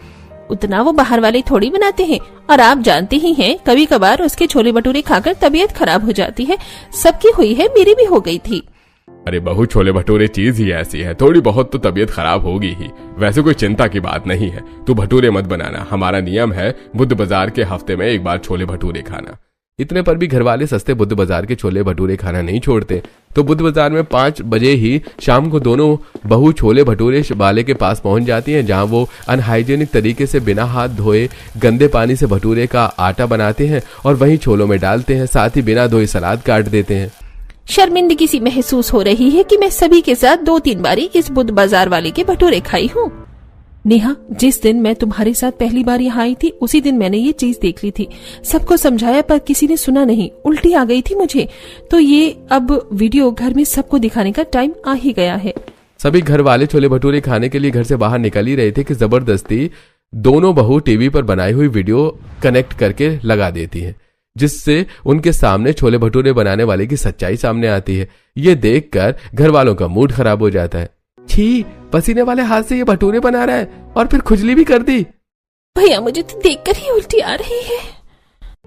Speaker 5: उतना वो बाहर वाले थोड़ी बनाते हैं। और आप जानते ही हैं, कभी कभार उसके छोले भटूरे खाकर तबीयत खराब हो जाती है। सबकी हुई है, मेरी भी हो गई थी।
Speaker 4: अरे बहू, छोले भटूरे चीज ही ऐसी है, थोड़ी बहुत तो तबीयत खराब होगी ही। वैसे कोई चिंता की बात नहीं है। तू भटूरे मत बनाना, हमारा नियम है बुद्ध बाजार के हफ्ते में एक बार छोले भटूरे खाना। इतने पर भी घर वाले सस्ते बुद्ध बाजार के छोले भटूरे खाना नहीं छोड़ते। तो बुद्ध बाजार में 5 बजे ही शाम को दोनों बहू छोले भटूरे वाले के पास पहुंच जाती हैं, जहां वो अनहाइजीनिक तरीके से बिना हाथ धोए गंदे पानी से भटूरे का आटा बनाते हैं और वहीं छोलों में डालते हैं। साथ ही बिना धोए सलाद काट देते हैं।
Speaker 5: शर्मिंदगी सी महसूस हो रही है कि मैं सभी के साथ 2-3 बारी इस बुद्ध बाजार वाले के भटूरे खाई हूँ।
Speaker 1: नेहा, जिस दिन मैं तुम्हारे साथ पहली बार यहाँ आई थी उसी दिन मैंने ये चीज देख ली थी। सबको समझाया पर किसी ने सुना नहीं, उल्टी आ गई थी मुझे। तो ये अब वीडियो घर में सबको दिखाने का टाइम आ ही गया है।
Speaker 2: सभी घर वाले छोले भटूरे खाने के लिए घर से बाहर निकल ही रहे थे कि जबरदस्ती दोनों बहू टीवी पर बनाई हुई वीडियो कनेक्ट करके लगा देती है, जिससे उनके सामने छोले भटूरे बनाने वाले की सच्चाई सामने आती है। ये देखकर घर वालों का मूड खराब हो जाता है। छी, पसीने वाले हाथ से ये भटूरे बना रहा है और फिर खुजली भी कर दी।
Speaker 5: भैया, मुझे तो देखकर ही उल्टी आ रही है।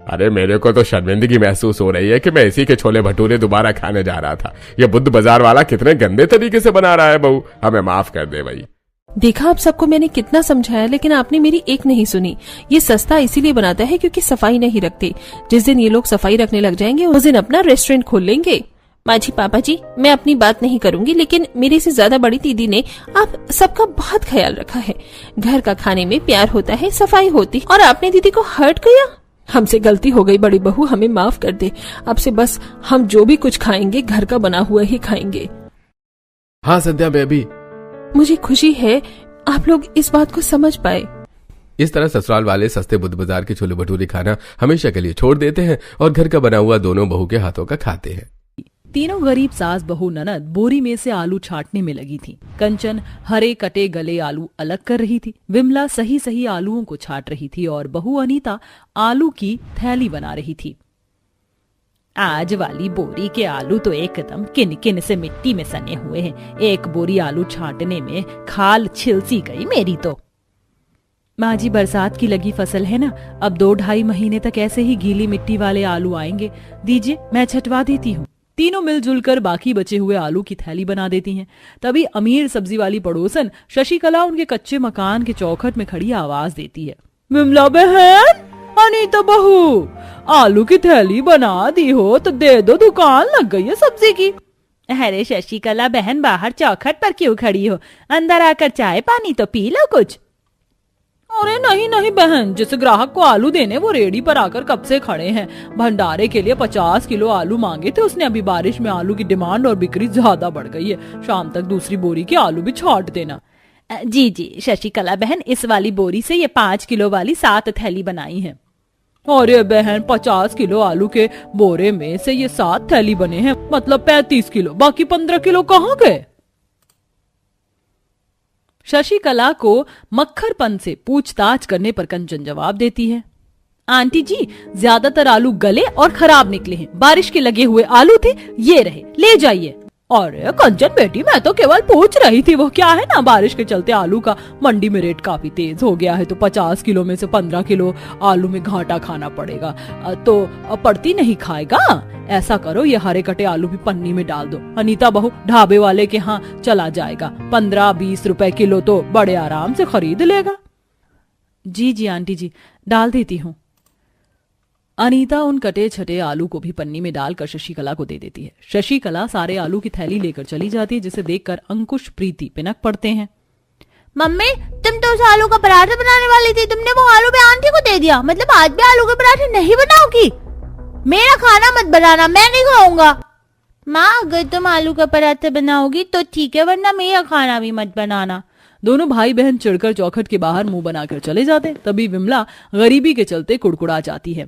Speaker 4: अरे मेरे को तो शर्मिंदगी महसूस हो रही है कि मैं इसी के छोले भटूरे दोबारा खाने जा रहा था। ये बुद्ध बाजार वाला कितने गंदे तरीके से बना रहा है। बहू, हमें माफ कर दे भाई।
Speaker 1: देखा आप सबको मैंने कितना समझाया, लेकिन आपने मेरी एक नहीं सुनी। ये सस्ता इसीलिए बनाता है क्योंकि सफाई नहीं रखते। जिस दिन ये लोग सफाई रखने लग जाएंगे उस दिन अपना रेस्टोरेंट खोल लेंगे।
Speaker 5: माँ जी, पापा जी, मैं अपनी बात नहीं करूंगी, लेकिन मेरे से ज्यादा बड़ी दीदी ने आप सबका बहुत ख्याल रखा है। घर का खाने में प्यार होता है, सफाई होती, और आपने दीदी को हर्ट किया।
Speaker 1: हमसे गलती हो गई बड़ी बहू, हमें माफ कर दे। अब से बस हम जो भी कुछ खाएंगे घर का बना हुआ ही खाएंगे।
Speaker 2: हाँ संध्या बेबी,
Speaker 1: मुझे खुशी है आप लोग इस बात को समझ पाए।
Speaker 2: इस तरह ससुराल वाले सस्ते बुद्ध बाजार के छोले भटूरे खाना हमेशा के लिए छोड़ देते हैं और घर का बना हुआ दोनों बहू के हाथों का खाते हैं।
Speaker 6: तीनों गरीब सास बहू ननद बोरी में से आलू छांटने में लगी थी। कंचन हरे कटे गले आलू अलग कर रही थी। विमला सही सही आलूओं को छांट रही थी और बहू अनीता आलू की थैली बना रही थी।
Speaker 7: आज वाली बोरी के आलू तो एकदम किन किन से मिट्टी में सने हुए हैं। एक बोरी आलू छांटने में खाल छिलसी गई मेरी तो।
Speaker 6: माँ जी, बरसात की लगी फसल है ना, अब 2-2.5 महीने तक ऐसे ही गीली मिट्टी वाले आलू आएंगे। दीजिए, मैं छटवा देती हूँ। तीनों मिलजुल कर बाकी बचे हुए आलू की थैली बना देती हैं। तभी अमीर सब्जी वाली पड़ोसन शशिकला उनके कच्चे मकान के चौखट में खड़ी आवाज देती है, विमला बहन, अनीता बहू, आलू की थैली बना दी हो तो दे दो, दुकान लग गई है सब्जी की।
Speaker 7: अरे शशिकला बहन, बाहर चौखट पर क्यों खड़ी हो? अंदर आकर चाय पानी तो पी लो कुछ।
Speaker 6: अरे नहीं नहीं बहन, जिस ग्राहक को आलू देने वो रेडी पर आकर कब से खड़े हैं। भंडारे के लिए 50 किलो आलू मांगे थे उसने। अभी बारिश में आलू की डिमांड और बिक्री ज्यादा बढ़ गई है। शाम तक दूसरी बोरी के आलू भी छाट देना।
Speaker 7: जी जी शशिकला बहन, इस वाली बोरी से ये 5 किलो वाली 7 थैली बनाई है।
Speaker 6: अरे बहन, 50 किलो आलू के बोरे में से ये 7 थैली बने हैं, मतलब 35 किलो। बाकी 15 किलो कहाँ गए? शशिकला को मक्खरपन से पूछताछ करने पर कंचन जवाब देती है, आंटी जी, ज्यादातर आलू गले और खराब निकले हैं। बारिश के लगे हुए आलू थे, ये रहे, ले जाइए। अरे कंचन बेटी, मैं तो केवल पूछ रही थी। वो क्या है ना, बारिश के चलते आलू का मंडी में रेट काफी तेज हो गया है, तो 50 किलो में से 15 किलो आलू में घाटा खाना पड़ेगा। तो पड़ती नहीं खाएगा। ऐसा करो, ये हरे कटे आलू भी पन्नी में डाल दो। अनीता बहू ढाबे वाले के यहाँ चला जाएगा, 15-20 रुपए किलो तो बड़े आराम से खरीद लेगा। जी जी आंटी जी, डाल देती हूँ। अनीता उन कटे छटे आलू को भी पन्नी में डालकर शशिकला को दे देती है। शशिकला सारे आलू की थैली लेकर चली जाती है, जिसे देखकर अंकुश प्रीति पिनक पड़ते हैं।
Speaker 8: मम्मी, तुम तो उस आलू का पराठा बनाने वाली थी, तुमने वो आलू भी आंटी को दे दिया। मतलब आज भी आलू के पराठे नहीं बनाओगी? मेरा खाना मत बनाना, मैं नहीं खाऊंगा।
Speaker 7: माँ, अगर तुम आलू का पराठा बनाओगी तो ठीक है, वरना मेरा खाना भी मत बनाना।
Speaker 6: दोनों भाई बहन चिढ़कर चौखट के बाहर मुंह बनाकर चले जाते। तभी विमला गरीबी के चलते कुड़कुड़ा जाती है।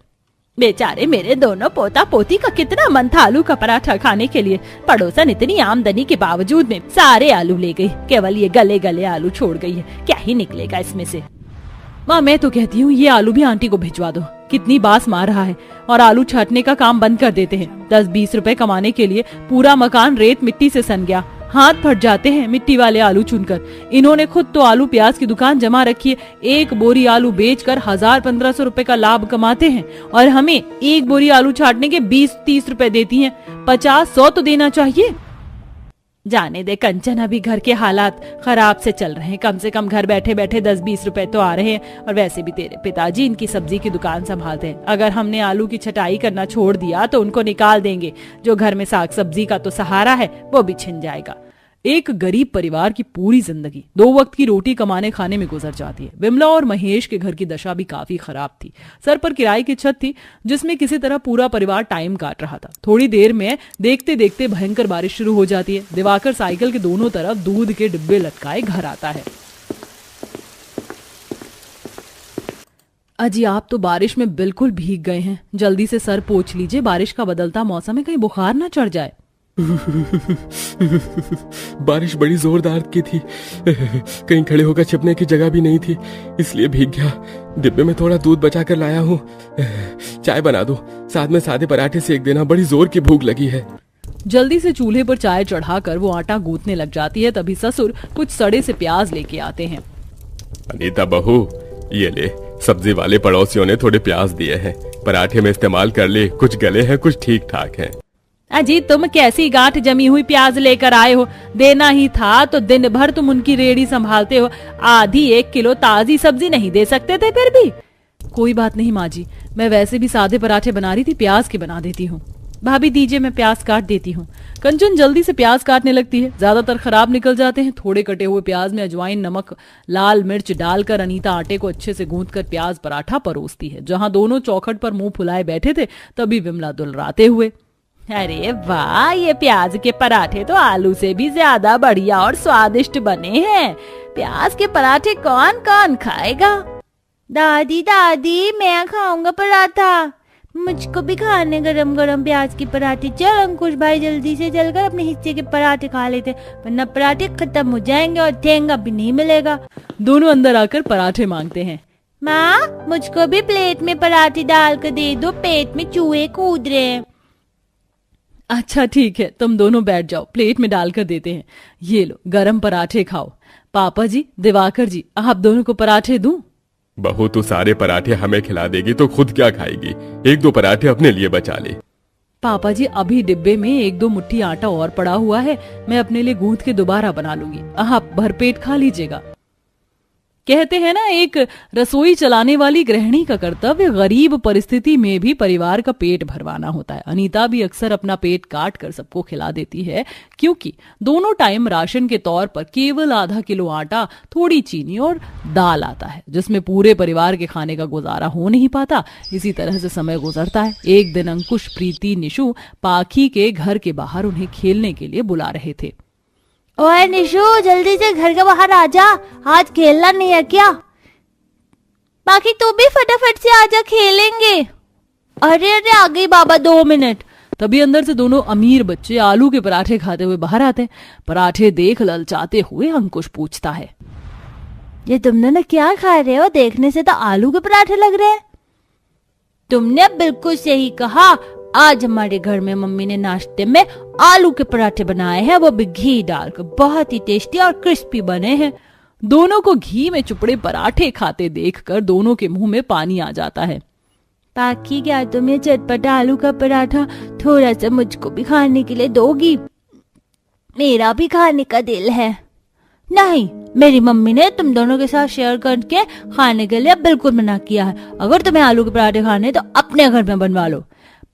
Speaker 7: बेचारे मेरे दोनों पोता पोती का कितना मन था आलू का पराठा खाने के लिए। पड़ोसन इतनी आमदनी के बावजूद में सारे आलू ले गई, केवल ये गले गले आलू छोड़ गई है। क्या ही निकलेगा इसमें से।
Speaker 6: माँ, मैं तो कहती हूँ ये आलू भी आंटी को भिजवा दो। कितनी बास मार रहा है, और आलू छाटने का काम बंद कर देते हैं। 10-20 रुपए कमाने के लिए पूरा मकान रेत मिट्टी से सन गया। हाथ फट जाते हैं मिट्टी वाले आलू चुनकर। इन्होंने खुद तो आलू प्याज की दुकान जमा रखी है। एक बोरी आलू बेचकर 1000-1500 रुपए का लाभ कमाते हैं, और हमें एक बोरी आलू छाटने के 20-30 रुपए देती हैं। 50-100 तो देना चाहिए।
Speaker 7: जाने दे कंचन, अभी घर के हालात खराब से चल रहे हैं। कम से कम घर बैठे बैठे 10-20 रुपए तो आ रहे हैं। और वैसे भी तेरे पिताजी इनकी सब्जी की दुकान संभालते हैं। अगर हमने आलू की छटाई करना छोड़ दिया तो उनको निकाल देंगे। जो घर में साग सब्जी का तो सहारा है वो भी छिन जाएगा।
Speaker 6: एक गरीब परिवार की पूरी जिंदगी 2 वक्त की रोटी कमाने खाने में गुजर जाती है। विमला और महेश के घर की दशा भी काफी खराब थी। सर पर किराए की छत थी, जिसमें किसी तरह पूरा परिवार टाइम काट रहा था। थोड़ी देर में देखते देखते भयंकर बारिश शुरू हो जाती है। दिवाकर साइकिल के दोनों तरफ दूध के डिब्बे लटकाए घर आता है। अजी, आप तो बारिश में बिल्कुल भीग गए हैं। जल्दी से सर पोंछ लीजिए, बारिश का बदलता मौसम है, कहीं बुखार ना चढ़ जाए।
Speaker 4: बारिश बड़ी जोरदार की थी, कहीं खड़े होकर छिपने की जगह भी नहीं थी, इसलिए भीग गया। डिब्बे में थोड़ा दूध बचा कर लाया हूँ। चाय बना दो, साथ में सादे पराठे सेक देना, बड़ी जोर की भूख लगी है।
Speaker 6: जल्दी से चूल्हे पर चाय चढ़ाकर वो आटा गूंथने लग जाती है। तभी ससुर कुछ सड़े से प्याज लेके आते हैं।
Speaker 4: अनीता बहू, ये ले, सब्जी वाले पड़ोसियों ने थोड़े प्याज दिए हैं, पराठे में इस्तेमाल कर ले। कुछ गले हैं, कुछ ठीक ठाक हैं।
Speaker 7: अजी, तुम कैसी गांठ जमी हुई प्याज लेकर आए हो? देना ही था तो दिन भर तुम उनकी रेड़ी संभालते हो। आधी 1 किलो ताजी सब्जी नहीं दे सकते थे फिर भी?
Speaker 6: कोई बात नहीं माँ जी, मैं वैसे भी सादे पराठे बना रही थी, प्याज के बना देती हूँ।
Speaker 7: भाभी दीजिए, मैं प्याज काट देती हूँ।
Speaker 6: कंचन जल्दी से प्याज काटने लगती है। ज्यादातर खराब निकल जाते हैं। थोड़े कटे हुए प्याज में अजवाइन, नमक, लाल मिर्च डालकर अनीता आटे को अच्छे से गूंथकर प्याज पराठा परोसती है। जहां दोनों चौखट पर मुंह फुलाए बैठे थे, तभी विमला दुलराते हुए,
Speaker 7: अरे वाह, ये प्याज के पराठे तो आलू से भी ज्यादा बढ़िया और स्वादिष्ट बने हैं। प्याज के पराठे कौन कौन खाएगा? दादी दादी, मैं खाऊंगा पराठा। मुझको भी खाने गरम गरम प्याज के पराठे। चल अंकुश भाई, जल्दी से चलकर अपने हिस्से के पराठे खा लेते, वरना पराठे खत्म हो जाएंगे और ठेंगा भी नहीं मिलेगा।
Speaker 6: दोनों अंदर आकर पराठे मांगते हैं।
Speaker 7: माँ, मुझको भी प्लेट में पराठे डाल कर दे दो, पेट में चूहे कूद रहे हैं।
Speaker 6: अच्छा ठीक है, तुम दोनों बैठ जाओ, प्लेट में डालकर देते हैं। ये लो, गरम पराठे खाओ। पापा जी, दिवाकर जी, आप दोनों को पराठे दूं?
Speaker 4: बहू तू सारे पराठे हमें खिला देगी तो खुद क्या खाएगी? 1-2 पराठे अपने लिए बचा ले।
Speaker 6: पापा जी अभी डिब्बे में 1-2 मुट्ठी आटा और पड़ा हुआ है, मैं अपने लिए गूंथ के दोबारा बना लूंगी, आप भरपेट खा लीजिएगा। कहते हैं ना, एक रसोई चलाने वाली गृहिणी का कर्तव्य गरीब परिस्थिति में भी परिवार का पेट भरवाना होता है। अनीता भी अक्सर अपना पेट काट कर सबको खिला देती है, क्योंकि दोनों टाइम राशन के तौर पर केवल आधा किलो आटा, थोड़ी चीनी और दाल आता है, जिसमें पूरे परिवार के खाने का गुजारा हो नहीं पाता। इसी तरह से समय गुजरता है। एक दिन अंकुश, प्रीति, निशु पाखी के घर के बाहर उन्हें खेलने के लिए बुला रहे थे।
Speaker 8: ओए निशु, जल्दी से घर के बाहर आ जा, आज खेलना नहीं है क्या? बाकी तू भी फटाफट से आ जा, खेलेंगे। अरे अरे आ गई बाबा, 2 मिनट।
Speaker 6: तभी अंदर से दोनों अमीर बच्चे आलू के पराठे खाते हुए बाहर आते हैं। पराठे देख ललचाते हुए अंकुश पूछता है,
Speaker 8: ये तुमने ना क्या खा रहे हो? देखने से तो आलू के पराठे लग रहे हैं। तुमने बिल्कुल सही कहा, आज हमारे घर में मम्मी ने नाश्ते में आलू के पराठे बनाए हैं, वो भी घी डालकर। बहुत ही टेस्टी और क्रिस्पी बने हैं।
Speaker 6: दोनों को घी में चुपड़े पराठे खाते देखकर दोनों के मुंह में पानी आ जाता है।
Speaker 8: पाखी, क्या तुम ये चटपटा आलू का पराठा थोड़ा सा मुझको भी खाने के लिए दोगी? मेरा भी खाने का दिल है। नहीं, मेरी मम्मी ने तुम दोनों के साथ शेयर करके खाने के लिए बिल्कुल मना किया है। अगर तुम्हें आलू के पराठे खाने तो अपने घर में बनवा लो।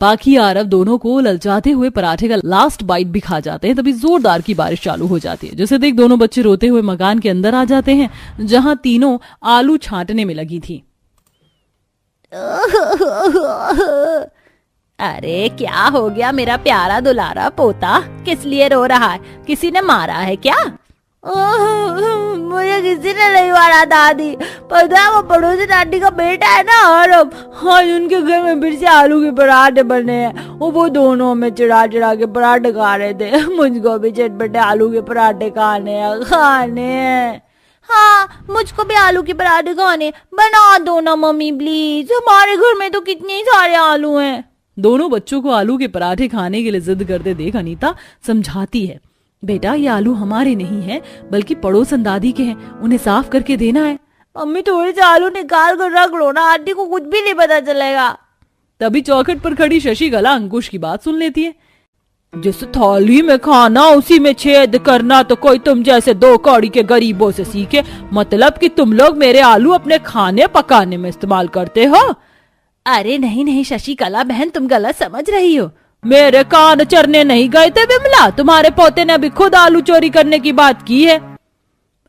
Speaker 6: पाखी आरव दोनों को ललचाते हुए पराठे का लास्ट बाइट भी खा जाते हैं। तभी जोरदार की बारिश चालू हो जाती है, जिसे देख दोनों बच्चे रोते हुए मकान के अंदर आ जाते हैं, जहां तीनों आलू छांटने में लगी थी।
Speaker 7: अरे क्या हो गया मेरा प्यारा दुलारा पोता, किस लिए रो रहा है? किसी ने मारा है क्या?
Speaker 8: मुझे किसी ने नहीं मारा दादी, पता है वो पड़ोसी दादी का बेटा है ना आरव, हाँ उनके घर में फिर से आलू के पराठे बने हैं। वो दोनों में चिढ़ा के पराठे खा रहे थे। मुझको भी चटपटे आलू के पराठे खाने हैं। हाँ, मुझको भी आलू के पराठे खाने, बना दो ना मम्मी प्लीज, हमारे घर में तो कितने सारे आलू हैं।
Speaker 6: दोनों बच्चों को आलू के पराठे खाने के लिए जिद करते देख अनीता समझाती है, बेटा ये आलू हमारे नहीं हैं, बल्कि पड़ोसन दादी के हैं, उन्हें साफ करके देना है।
Speaker 8: मम्मी थोड़े से आलू निकाल कर रख लो ना, आंटी को कुछ भी नहीं पता चलेगा।
Speaker 6: तभी चौखट पर खड़ी शशिकला अंकुश की बात सुन लेती है। जिस थाली में खाना उसी में छेद करना तो कोई तुम जैसे 2 कौड़ी के गरीबों से सीखे, मतलब कि तुम लोग मेरे आलू अपने खाने पकाने में इस्तेमाल करते हो।
Speaker 7: अरे नहीं शशिकला बहन, तुम गलत समझ रही हो।
Speaker 6: मेरे कान चरने नहीं गए थे विमला, तुम्हारे पोते ने अभी खुद आलू चोरी करने की बात की है।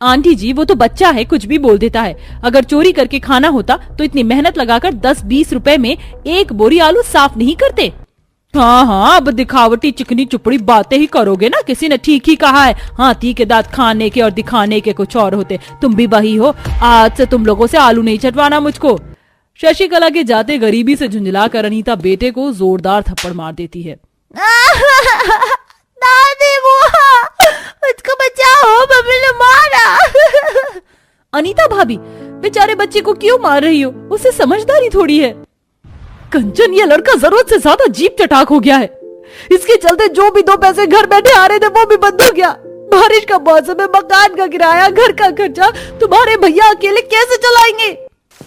Speaker 6: आंटी जी वो तो बच्चा है, कुछ भी बोल देता है। अगर चोरी करके खाना होता तो इतनी मेहनत लगाकर 10-20 रुपए में 1 बोरी आलू साफ नहीं करते। हाँ, अब दिखावटी चिकनी चुपड़ी बातें ही करोगे ना। किसी ने ठीक ही कहा है, हाथी के दांत खाने के और दिखाने के कुछ और होते। तुम भी वही हो। आज से तुम लोगों से आलू नहीं चटवाना मुझको। शशिकला के जाते गरीबी से झुंझलाकर अनीता बेटे को जोरदार थप्पड़ मार देती है।
Speaker 8: दादी मुझको बचाओ, मम्मी ने मारा।
Speaker 6: अनीता भाभी, बेचारे बच्चे को क्यों मार रही हो? उसे समझदारी थोड़ी है। कंचन, ये लड़का जरूरत से ज्यादा जीप चटाक हो गया है। इसके चलते जो भी 2 पैसे घर बैठे आ रहे थे वो भी बंद हो गया। बारिश का मौसम है, मकान का किराया, घर का खर्चा तुम्हारे भैया अकेले कैसे चलाएंगे?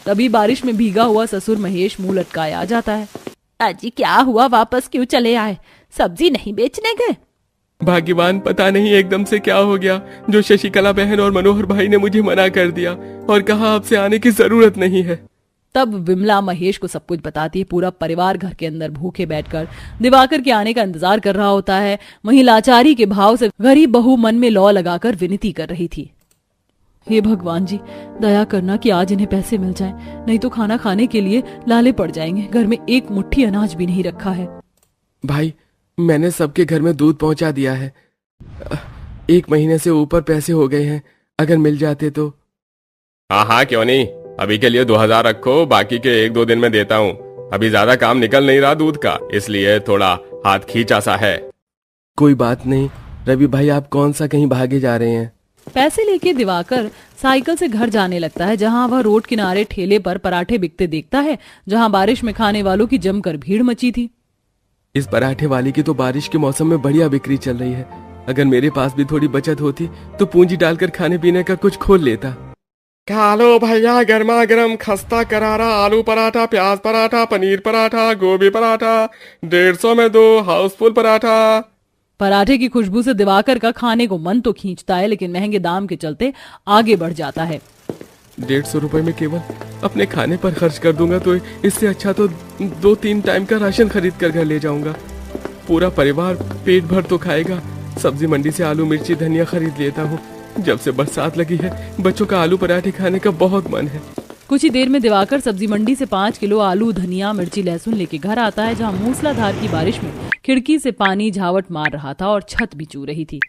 Speaker 6: तभी बारिश में भीगा हुआ ससुर महेश मुंह लटकाए आ जाता है।
Speaker 7: अजी क्या हुआ, वापस क्यों चले आए? सब्जी नहीं बेचने गए?
Speaker 4: भाग्यवान, पता नहीं एकदम से क्या हो गया, जो शशिकला बहन और मनोहर भाई ने मुझे मना कर दिया और कहा आपसे आने की जरूरत नहीं है।
Speaker 6: तब विमला महेश को सब कुछ बताती है। पूरा परिवार घर के अंदर भूखे बैठकर दिवाकर के आने का इंतजार कर रहा होता है। वहीं लाचारी के भाव से गरीब बहू मन में लौ लगाकर विनती कर रही थी, हे भगवान जी, दया करना कि आज इन्हें पैसे मिल जाएं, नहीं तो खाना खाने के लिए लाले पड़ जाएंगे। घर में 1 मुट्ठी अनाज भी नहीं रखा है।
Speaker 2: भाई, मैंने सबके घर में दूध पहुंचा दिया है। 1 महीने से ऊपर पैसे हो गए हैं, अगर मिल जाते तो।
Speaker 4: हाँ, क्यों नहीं, अभी के लिए 2000 रखो, बाकी के 1-2 दिन में देता हूँ। अभी ज्यादा काम निकल नहीं रहा दूध का, इसलिए थोड़ा हाथ खींचा सा है।
Speaker 2: कोई बात नहीं रवि भाई, आप कौन सा कहीं भागे जा रहे हैं?
Speaker 6: पैसे लेके दिवाकर साइकिल से घर जाने लगता है, जहां वह रोड किनारे ठेले पर पराठे बिकते देखता है, जहां बारिश में खाने वालों की जमकर भीड़ मची थी।
Speaker 2: इस पराठे वाली की तो बारिश के मौसम में बढ़िया बिक्री चल रही है। अगर मेरे पास भी थोड़ी बचत होती तो पूंजी डालकर खाने पीने का कुछ खोल लेता।
Speaker 4: खा लो भैया गर्मा गर्म खस्ता करारा आलू पराठा, प्याज पराठा, पनीर पराठा, गोभी पराठा, 150 में 2 हाउसफुल पराठा।
Speaker 6: पराठे की खुशबू से दिवाकर का खाने को मन तो खींचता है, लेकिन महंगे दाम के चलते आगे बढ़ जाता है।
Speaker 4: 150 रुपए में केवल अपने खाने पर खर्च कर दूंगा तो इससे अच्छा तो 2-3 टाइम का राशन खरीद कर घर ले जाऊंगा। पूरा परिवार पेट भर तो खाएगा। सब्जी मंडी से आलू मिर्ची धनिया खरीद लेता हूँ। जब से बरसात लगी है बच्चों का आलू पराठे खाने का बहुत मन है।
Speaker 6: कुछ ही देर में दिवाकर सब्जी मंडी से 5 किलो आलू धनिया मिर्ची लहसुन लेके घर आता है, जहाँ मूसलाधार की बारिश में खिड़की से पानी झावट मार रहा था और छत भी चू रही थी।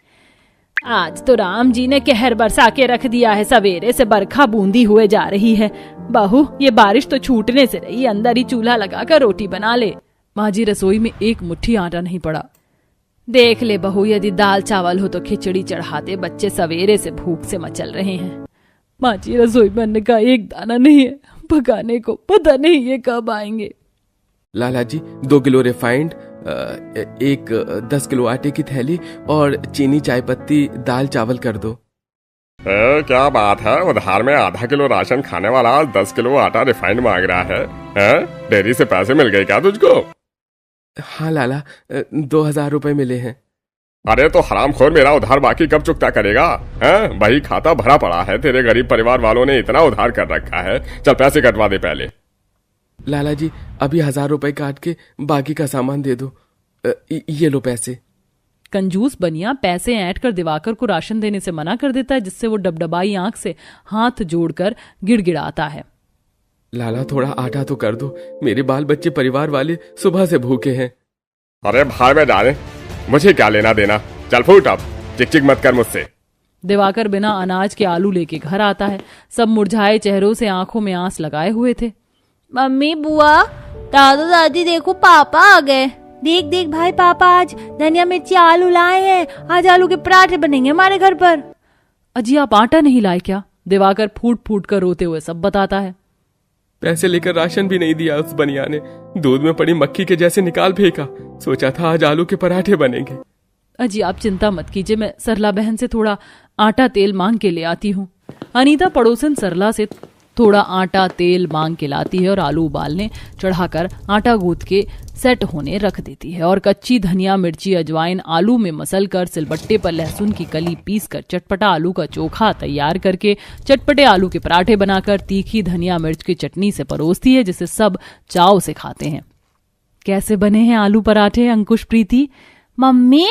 Speaker 7: आज तो राम जी ने कहर बरसा के रख दिया है, सवेरे से बरखा बूंदी हुए जा रही है। बहू ये बारिश तो छूटने से रही, अंदर ही चूल्हा लगाकर रोटी बना ले।
Speaker 6: माँ जी रसोई में एक मुट्ठी आटा नहीं पड़ा।
Speaker 7: देख ले बहू, यदि दाल चावल हो तो खिचड़ी चढ़ाते, बच्चे सवेरे से भूख से मचल रहे हैं।
Speaker 6: माँ जी रसोई बनने का एक दाना नहीं है, पकाने को पता नहीं ये कब आएंगे।
Speaker 2: लाला जी 2 किलो रिफाइंड, 10 किलो आटे की थैली और चीनी चाय पत्ती दाल चावल कर दो।
Speaker 4: क्या बात है, उधार में आधा किलो राशन खाने वाला 10 किलो आटा रिफाइंड मांग रहा है? डेयरी से पैसे मिल गए क्या तुझको?
Speaker 2: हाँ लाला, 2000 रुपए मिले हैं।
Speaker 4: अरे तो हरामखोर मेरा उधार बाकी कब चुकता करेगा? वही खाता भरा पड़ा है, तेरे गरीब परिवार वालों ने इतना उधार कर रखा है। चल पैसे कटवा दे पहले।
Speaker 2: लाला जी अभी 1000 रुपए काट के बाकी का सामान दे दो। ये लो पैसे।
Speaker 6: कंजूस बनिया पैसे ऐंठ कर दिवाकर को राशन देने से मना कर देता है, जिससे वो डबडबाई आंख से हाथ जोड़कर गिड़गिड़ाता है।
Speaker 2: लाला थोड़ा आटा तो कर दो, मेरे बाल बच्चे परिवार वाले सुबह से भूखे हैं।
Speaker 4: अरे भाई में जाने, मुझे क्या लेना देना। चल फूट अब, चिक चिक मत कर मुझसे।
Speaker 6: दिवाकर बिना अनाज के आलू लेके घर आता है। सब मुरझाए चेहरों से आंखों में आंस लगाए हुए थे।
Speaker 8: मम्मी, बुआ, दादा दादी, देखो पापा आ गए। देख देख भाई, पापा आज धनिया मिर्ची आलू लाए हैं। आज आलू के पराठे बनेंगे हमारे घर पर।
Speaker 6: अजी आप आटा नहीं लाए क्या? दिवाकर फूट फूट कर रोते हुए सब बताता है।
Speaker 2: पैसे लेकर राशन भी नहीं दिया उस बनिया ने, दूध में पड़ी मक्खी के जैसे निकाल फेंका। सोचा था आज आलू के पराठे बनेंगे।
Speaker 6: अजी आप चिंता मत कीजिए, मैं सरला बहन से थोड़ा आटा तेल मांग के ले आती हूँ। अनीता पड़ोसन सरला से थोड़ा आटा तेल मांग के लाती है और आलू उबालने चढ़ाकर आटा गूंथ के सेट होने रख देती है और कच्ची धनिया मिर्ची अजवाइन आलू में मसल कर सिलबट्टे पर लहसुन की कली पीस कर चटपटा आलू का चोखा तैयार करके चटपटे आलू के पराठे बनाकर तीखी धनिया मिर्च की चटनी से परोसती है, जिसे सब चाव से खाते हैं। कैसे बने हैं आलू पराठे अंकुश प्रीति?
Speaker 8: मम्मी,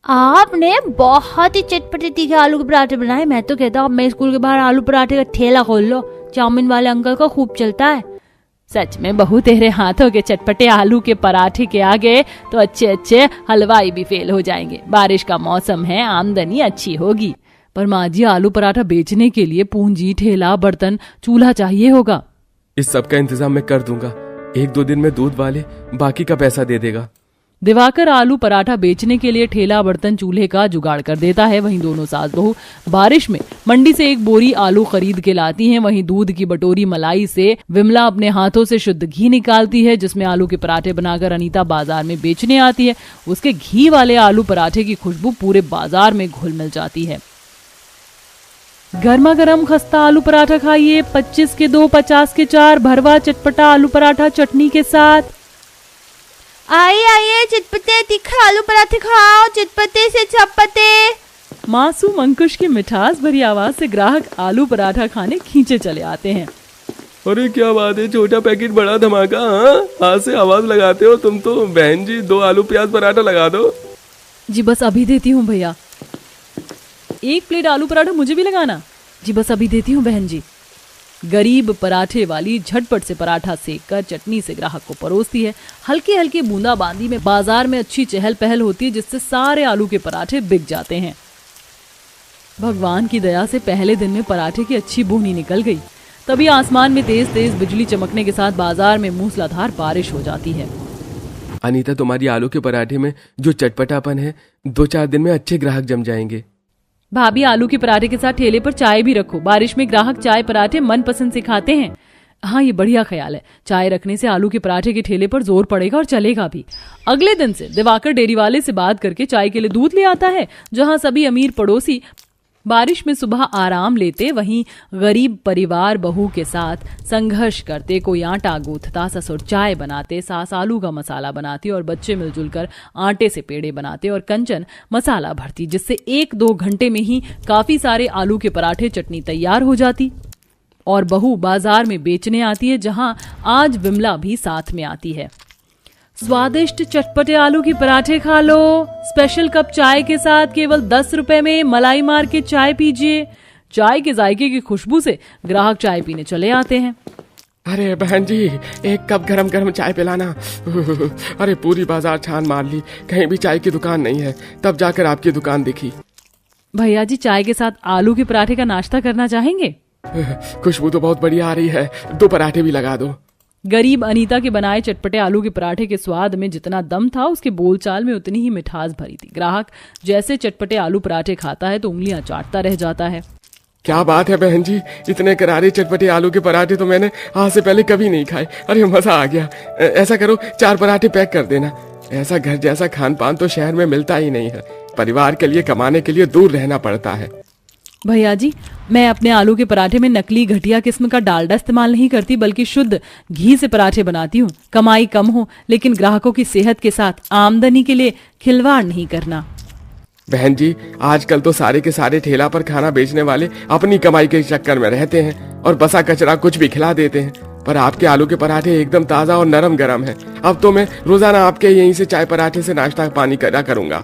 Speaker 8: आपने बहुत ही चटपटे तीखे आलू के पराठे बनाए। मैं तो कहता हूँ मैं स्कूल के बाहर आलू पराठे का ठेला खोल लो, चाउमीन वाले अंकल का खूब चलता है।
Speaker 7: सच में बहू, तेरे हाथों के चटपटे आलू के पराठे के आगे तो अच्छे अच्छे हलवाई भी फेल हो जाएंगे। बारिश का मौसम है, आमदनी अच्छी होगी।
Speaker 6: पर माँ जी आलू पराठा बेचने के लिए पूंजी, ठेला, बर्तन, चूल्हा चाहिए होगा।
Speaker 2: इस सब का इंतजाम मैं कर दूंगा। 1-2 दिन में दूध वाले बाकी का पैसा दे देगा।
Speaker 6: दिवाकर आलू पराठा बेचने के लिए ठेला, बर्तन, चूल्हे का जुगाड़ कर देता है। वहीं दोनों सास बहू बारिश में मंडी से एक बोरी आलू खरीद के लाती हैं। वहीं दूध की बटोरी मलाई से विमला अपने हाथों से शुद्ध घी निकालती है, जिसमें आलू के पराठे बनाकर अनीता बाजार में बेचने आती है। उसके घी वाले आलू पराठे की खुशबू पूरे बाजार में घुल मिल जाती है। गर्मा गर्म खस्ता आलू पराठा खाइए, 25 के 2, 50 के 4 भरवा चटपटा आलू पराठा चटनी के साथ।
Speaker 8: आइए आइए, चटपटे तीखे आलू पराठे खाओ, चटपटे से चटपटे।
Speaker 6: मासूम अंकुश की मिठास भरी आवाज से ग्राहक आलू पराठा खाने खींचे चले आते हैं।
Speaker 2: अरे क्या बात है, छोटा पैकेट बड़ा धमाका। हाथ से आवाज लगाते हो तुम तो। बहन जी 2 आलू प्याज पराठा लगा दो।
Speaker 6: जी बस अभी देती हूँ भैया। 1 प्लेट आलू पराठा मुझे भी लगाना। जी बस अभी देती हूँ बहन जी। गरीब पराठे वाली झटपट से पराठा सेक कर चटनी से ग्राहक को परोसती है। हल्की हल्की बूंदाबांदी में बाजार में अच्छी चहल पहल होती है, जिससे सारे आलू के पराठे बिक जाते हैं। भगवान की दया से पहले दिन में पराठे की अच्छी बोनी निकल गई। तभी आसमान में तेज तेज बिजली चमकने के साथ बाजार में मूसलाधार बारिश हो जाती है।
Speaker 2: अनीता, तुम्हारी आलू के पराठे में जो चटपटापन है, 2-4 दिन में अच्छे ग्राहक जम जाएंगे।
Speaker 6: भाभी आलू के पराठे के साथ ठेले पर चाय भी रखो। बारिश में ग्राहक चाय पराठे मन पसंद से खाते हैं। हाँ, ये बढ़िया ख्याल है। चाय रखने से आलू के पराठे के ठेले पर जोर पड़ेगा और चलेगा भी। अगले दिन से दिवाकर डेयरी वाले से बात करके चाय के लिए दूध ले आता है, जहाँ सभी अमीर पड़ोसी बारिश में सुबह आराम लेते, वहीं गरीब परिवार बहू के साथ संघर्ष करते। कोई आटा गूंथता, ससुर चाय बनाते, सास आलू का मसाला बनाती और बच्चे मिलजुल कर आटे से पेड़े बनाते और कंचन मसाला भरती, जिससे 1-2 घंटे में ही काफी सारे आलू के पराठे चटनी तैयार हो जाती। और बहू बाजार में बेचने आती है, जहां आज विमला भी साथ में आती है। स्वादिष्ट चटपटे आलू के पराठे खा लो, स्पेशल कप चाय के साथ केवल 10 रुपए में मलाई मार के चाय पीजिए। चाय के जायके की खुशबू से ग्राहक चाय पीने चले आते हैं।
Speaker 2: अरे बहन जी, एक कप गरम गरम चाय पिलाना। अरे पूरी बाजार छान मार ली, कहीं भी चाय की दुकान नहीं है, तब जाकर आपकी दुकान दिखी।
Speaker 6: भैया जी, चाय के साथ आलू के पराठे का नाश्ता करना चाहेंगे?
Speaker 2: खुशबू तो बहुत बढ़िया आ रही है, 2 पराठे भी लगा दो।
Speaker 6: गरीब अनीता के बनाए चटपटे आलू के पराठे के स्वाद में जितना दम था, उसके बोलचाल में उतनी ही मिठास भरी थी। ग्राहक जैसे चटपटे आलू पराठे खाता है तो उंगलियां चाटता रह जाता है।
Speaker 2: क्या बात है बहन जी, इतने करारे चटपटे आलू के पराठे तो मैंने आज से पहले कभी नहीं खाए। अरे मजा आ गया। ऐसा करो, 4 पराठे पैक कर देना। ऐसा घर जैसा खान पान तो शहर में मिलता ही नहीं है। परिवार के लिए कमाने के लिए दूर रहना पड़ता है।
Speaker 6: भैया जी, मैं अपने आलू के पराठे में नकली घटिया किस्म का डालडा इस्तेमाल नहीं करती, बल्कि शुद्ध घी से पराठे बनाती हूँ। कमाई कम हो, लेकिन ग्राहकों की सेहत के साथ आमदनी के लिए खिलवाड़ नहीं करना।
Speaker 2: बहन जी, आजकल तो सारे के सारे ठेला पर खाना बेचने वाले अपनी कमाई के चक्कर में रहते हैं और बसा कचरा कुछ भी खिला देते हैं, पर आपके आलू के पराठे एकदम ताजा और नरम गरम है। अब तो मैं रोजाना आपके यहीं से चाय पराठे से नाश्ता पानी करा करूंगा।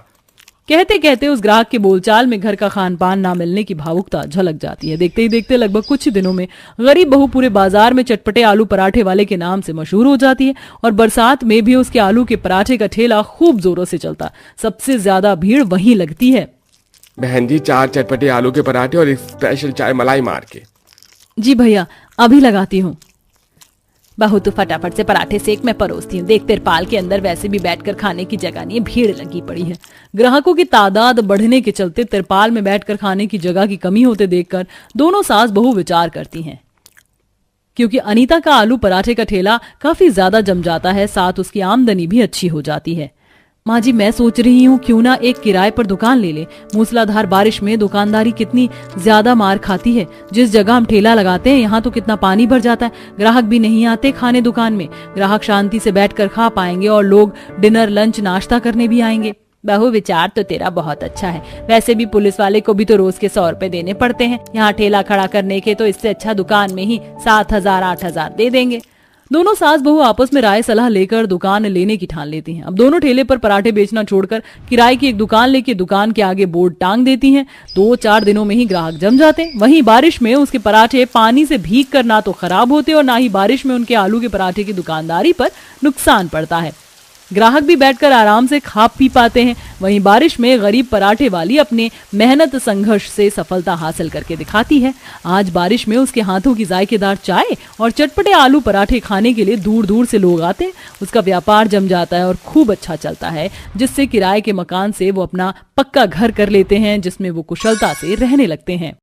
Speaker 6: कहते कहते उस ग्राहक के बोलचाल में घर का खान पान ना मिलने की भावुकता झलक जाती है। देखते ही देखते लगभग कुछ ही दिनों में गरीब बहू पूरे बाजार में चटपटे आलू पराठे वाले के नाम से मशहूर हो जाती है और बरसात में भी उसके आलू के पराठे का ठेला खूब जोरों से चलता। सबसे ज्यादा भीड़ वहीं लगती है।
Speaker 2: बहन जी, 4 चटपटे आलू के पराठे और एक स्पेशल चाय मलाई मार के।
Speaker 6: जी भैया, अभी लगाती हूँ।
Speaker 7: बहू तू फटाफट से पराठे सेक, मैं परोसती हूँ। देख, तिरपाल के अंदर वैसे भी बैठकर खाने की जगह नहीं है, भीड़ लगी पड़ी है।
Speaker 6: ग्राहकों की तादाद बढ़ने के चलते तिरपाल में बैठकर खाने की जगह की कमी होते देखकर दोनों सास बहू विचार करती हैं। क्योंकि अनीता का आलू पराठे का ठेला काफी ज्यादा जम जाता है, साथ उसकी आमदनी भी अच्छी हो जाती है। माँ जी, मैं सोच रही हूँ क्यों ना एक किराए पर दुकान ले ले। मूसलाधार बारिश में दुकानदारी कितनी ज्यादा मार खाती है। जिस जगह हम ठेला लगाते हैं यहाँ तो कितना पानी भर जाता है, ग्राहक भी नहीं आते खाने दुकान में। ग्राहक शांति से बैठकर खा पाएंगे और लोग डिनर लंच नाश्ता करने भी आएंगे।
Speaker 7: बहू, विचार तो तेरा बहुत अच्छा है। वैसे भी पुलिस वाले को भी तो रोज के 100 रुपए देने पड़ते हैं। यहाँ ठेला खड़ा करने के तो इससे अच्छा दुकान में ही 7,000-8,000 दे देंगे। दोनों सास बहू आपस में राय सलाह लेकर दुकान लेने की ठान लेती हैं। अब दोनों ठेले पर पराठे बेचना छोड़कर किराए की एक दुकान लेके दुकान के आगे बोर्ड टांग देती हैं। 2-4 दिनों में ही ग्राहक जम जाते हैं। वहीं बारिश में उसके पराठे पानी से भीग कर ना तो खराब होते और ना ही बारिश में उनके आलू के पराठे की दुकानदारी पर नुकसान पड़ता है। ग्राहक भी बैठकर आराम से खा पी पाते हैं। वहीं बारिश में गरीब पराठे वाली अपने मेहनत संघर्ष से सफलता हासिल करके दिखाती है। आज बारिश में उसके हाथों की जायकेदार चाय और चटपटे आलू पराठे खाने के लिए दूर दूर से लोग आते हैं। उसका व्यापार जम जाता है और खूब अच्छा चलता है, जिससे किराए के मकान से वो अपना पक्का घर कर लेते हैं, जिसमें वो कुशलता से रहने लगते हैं।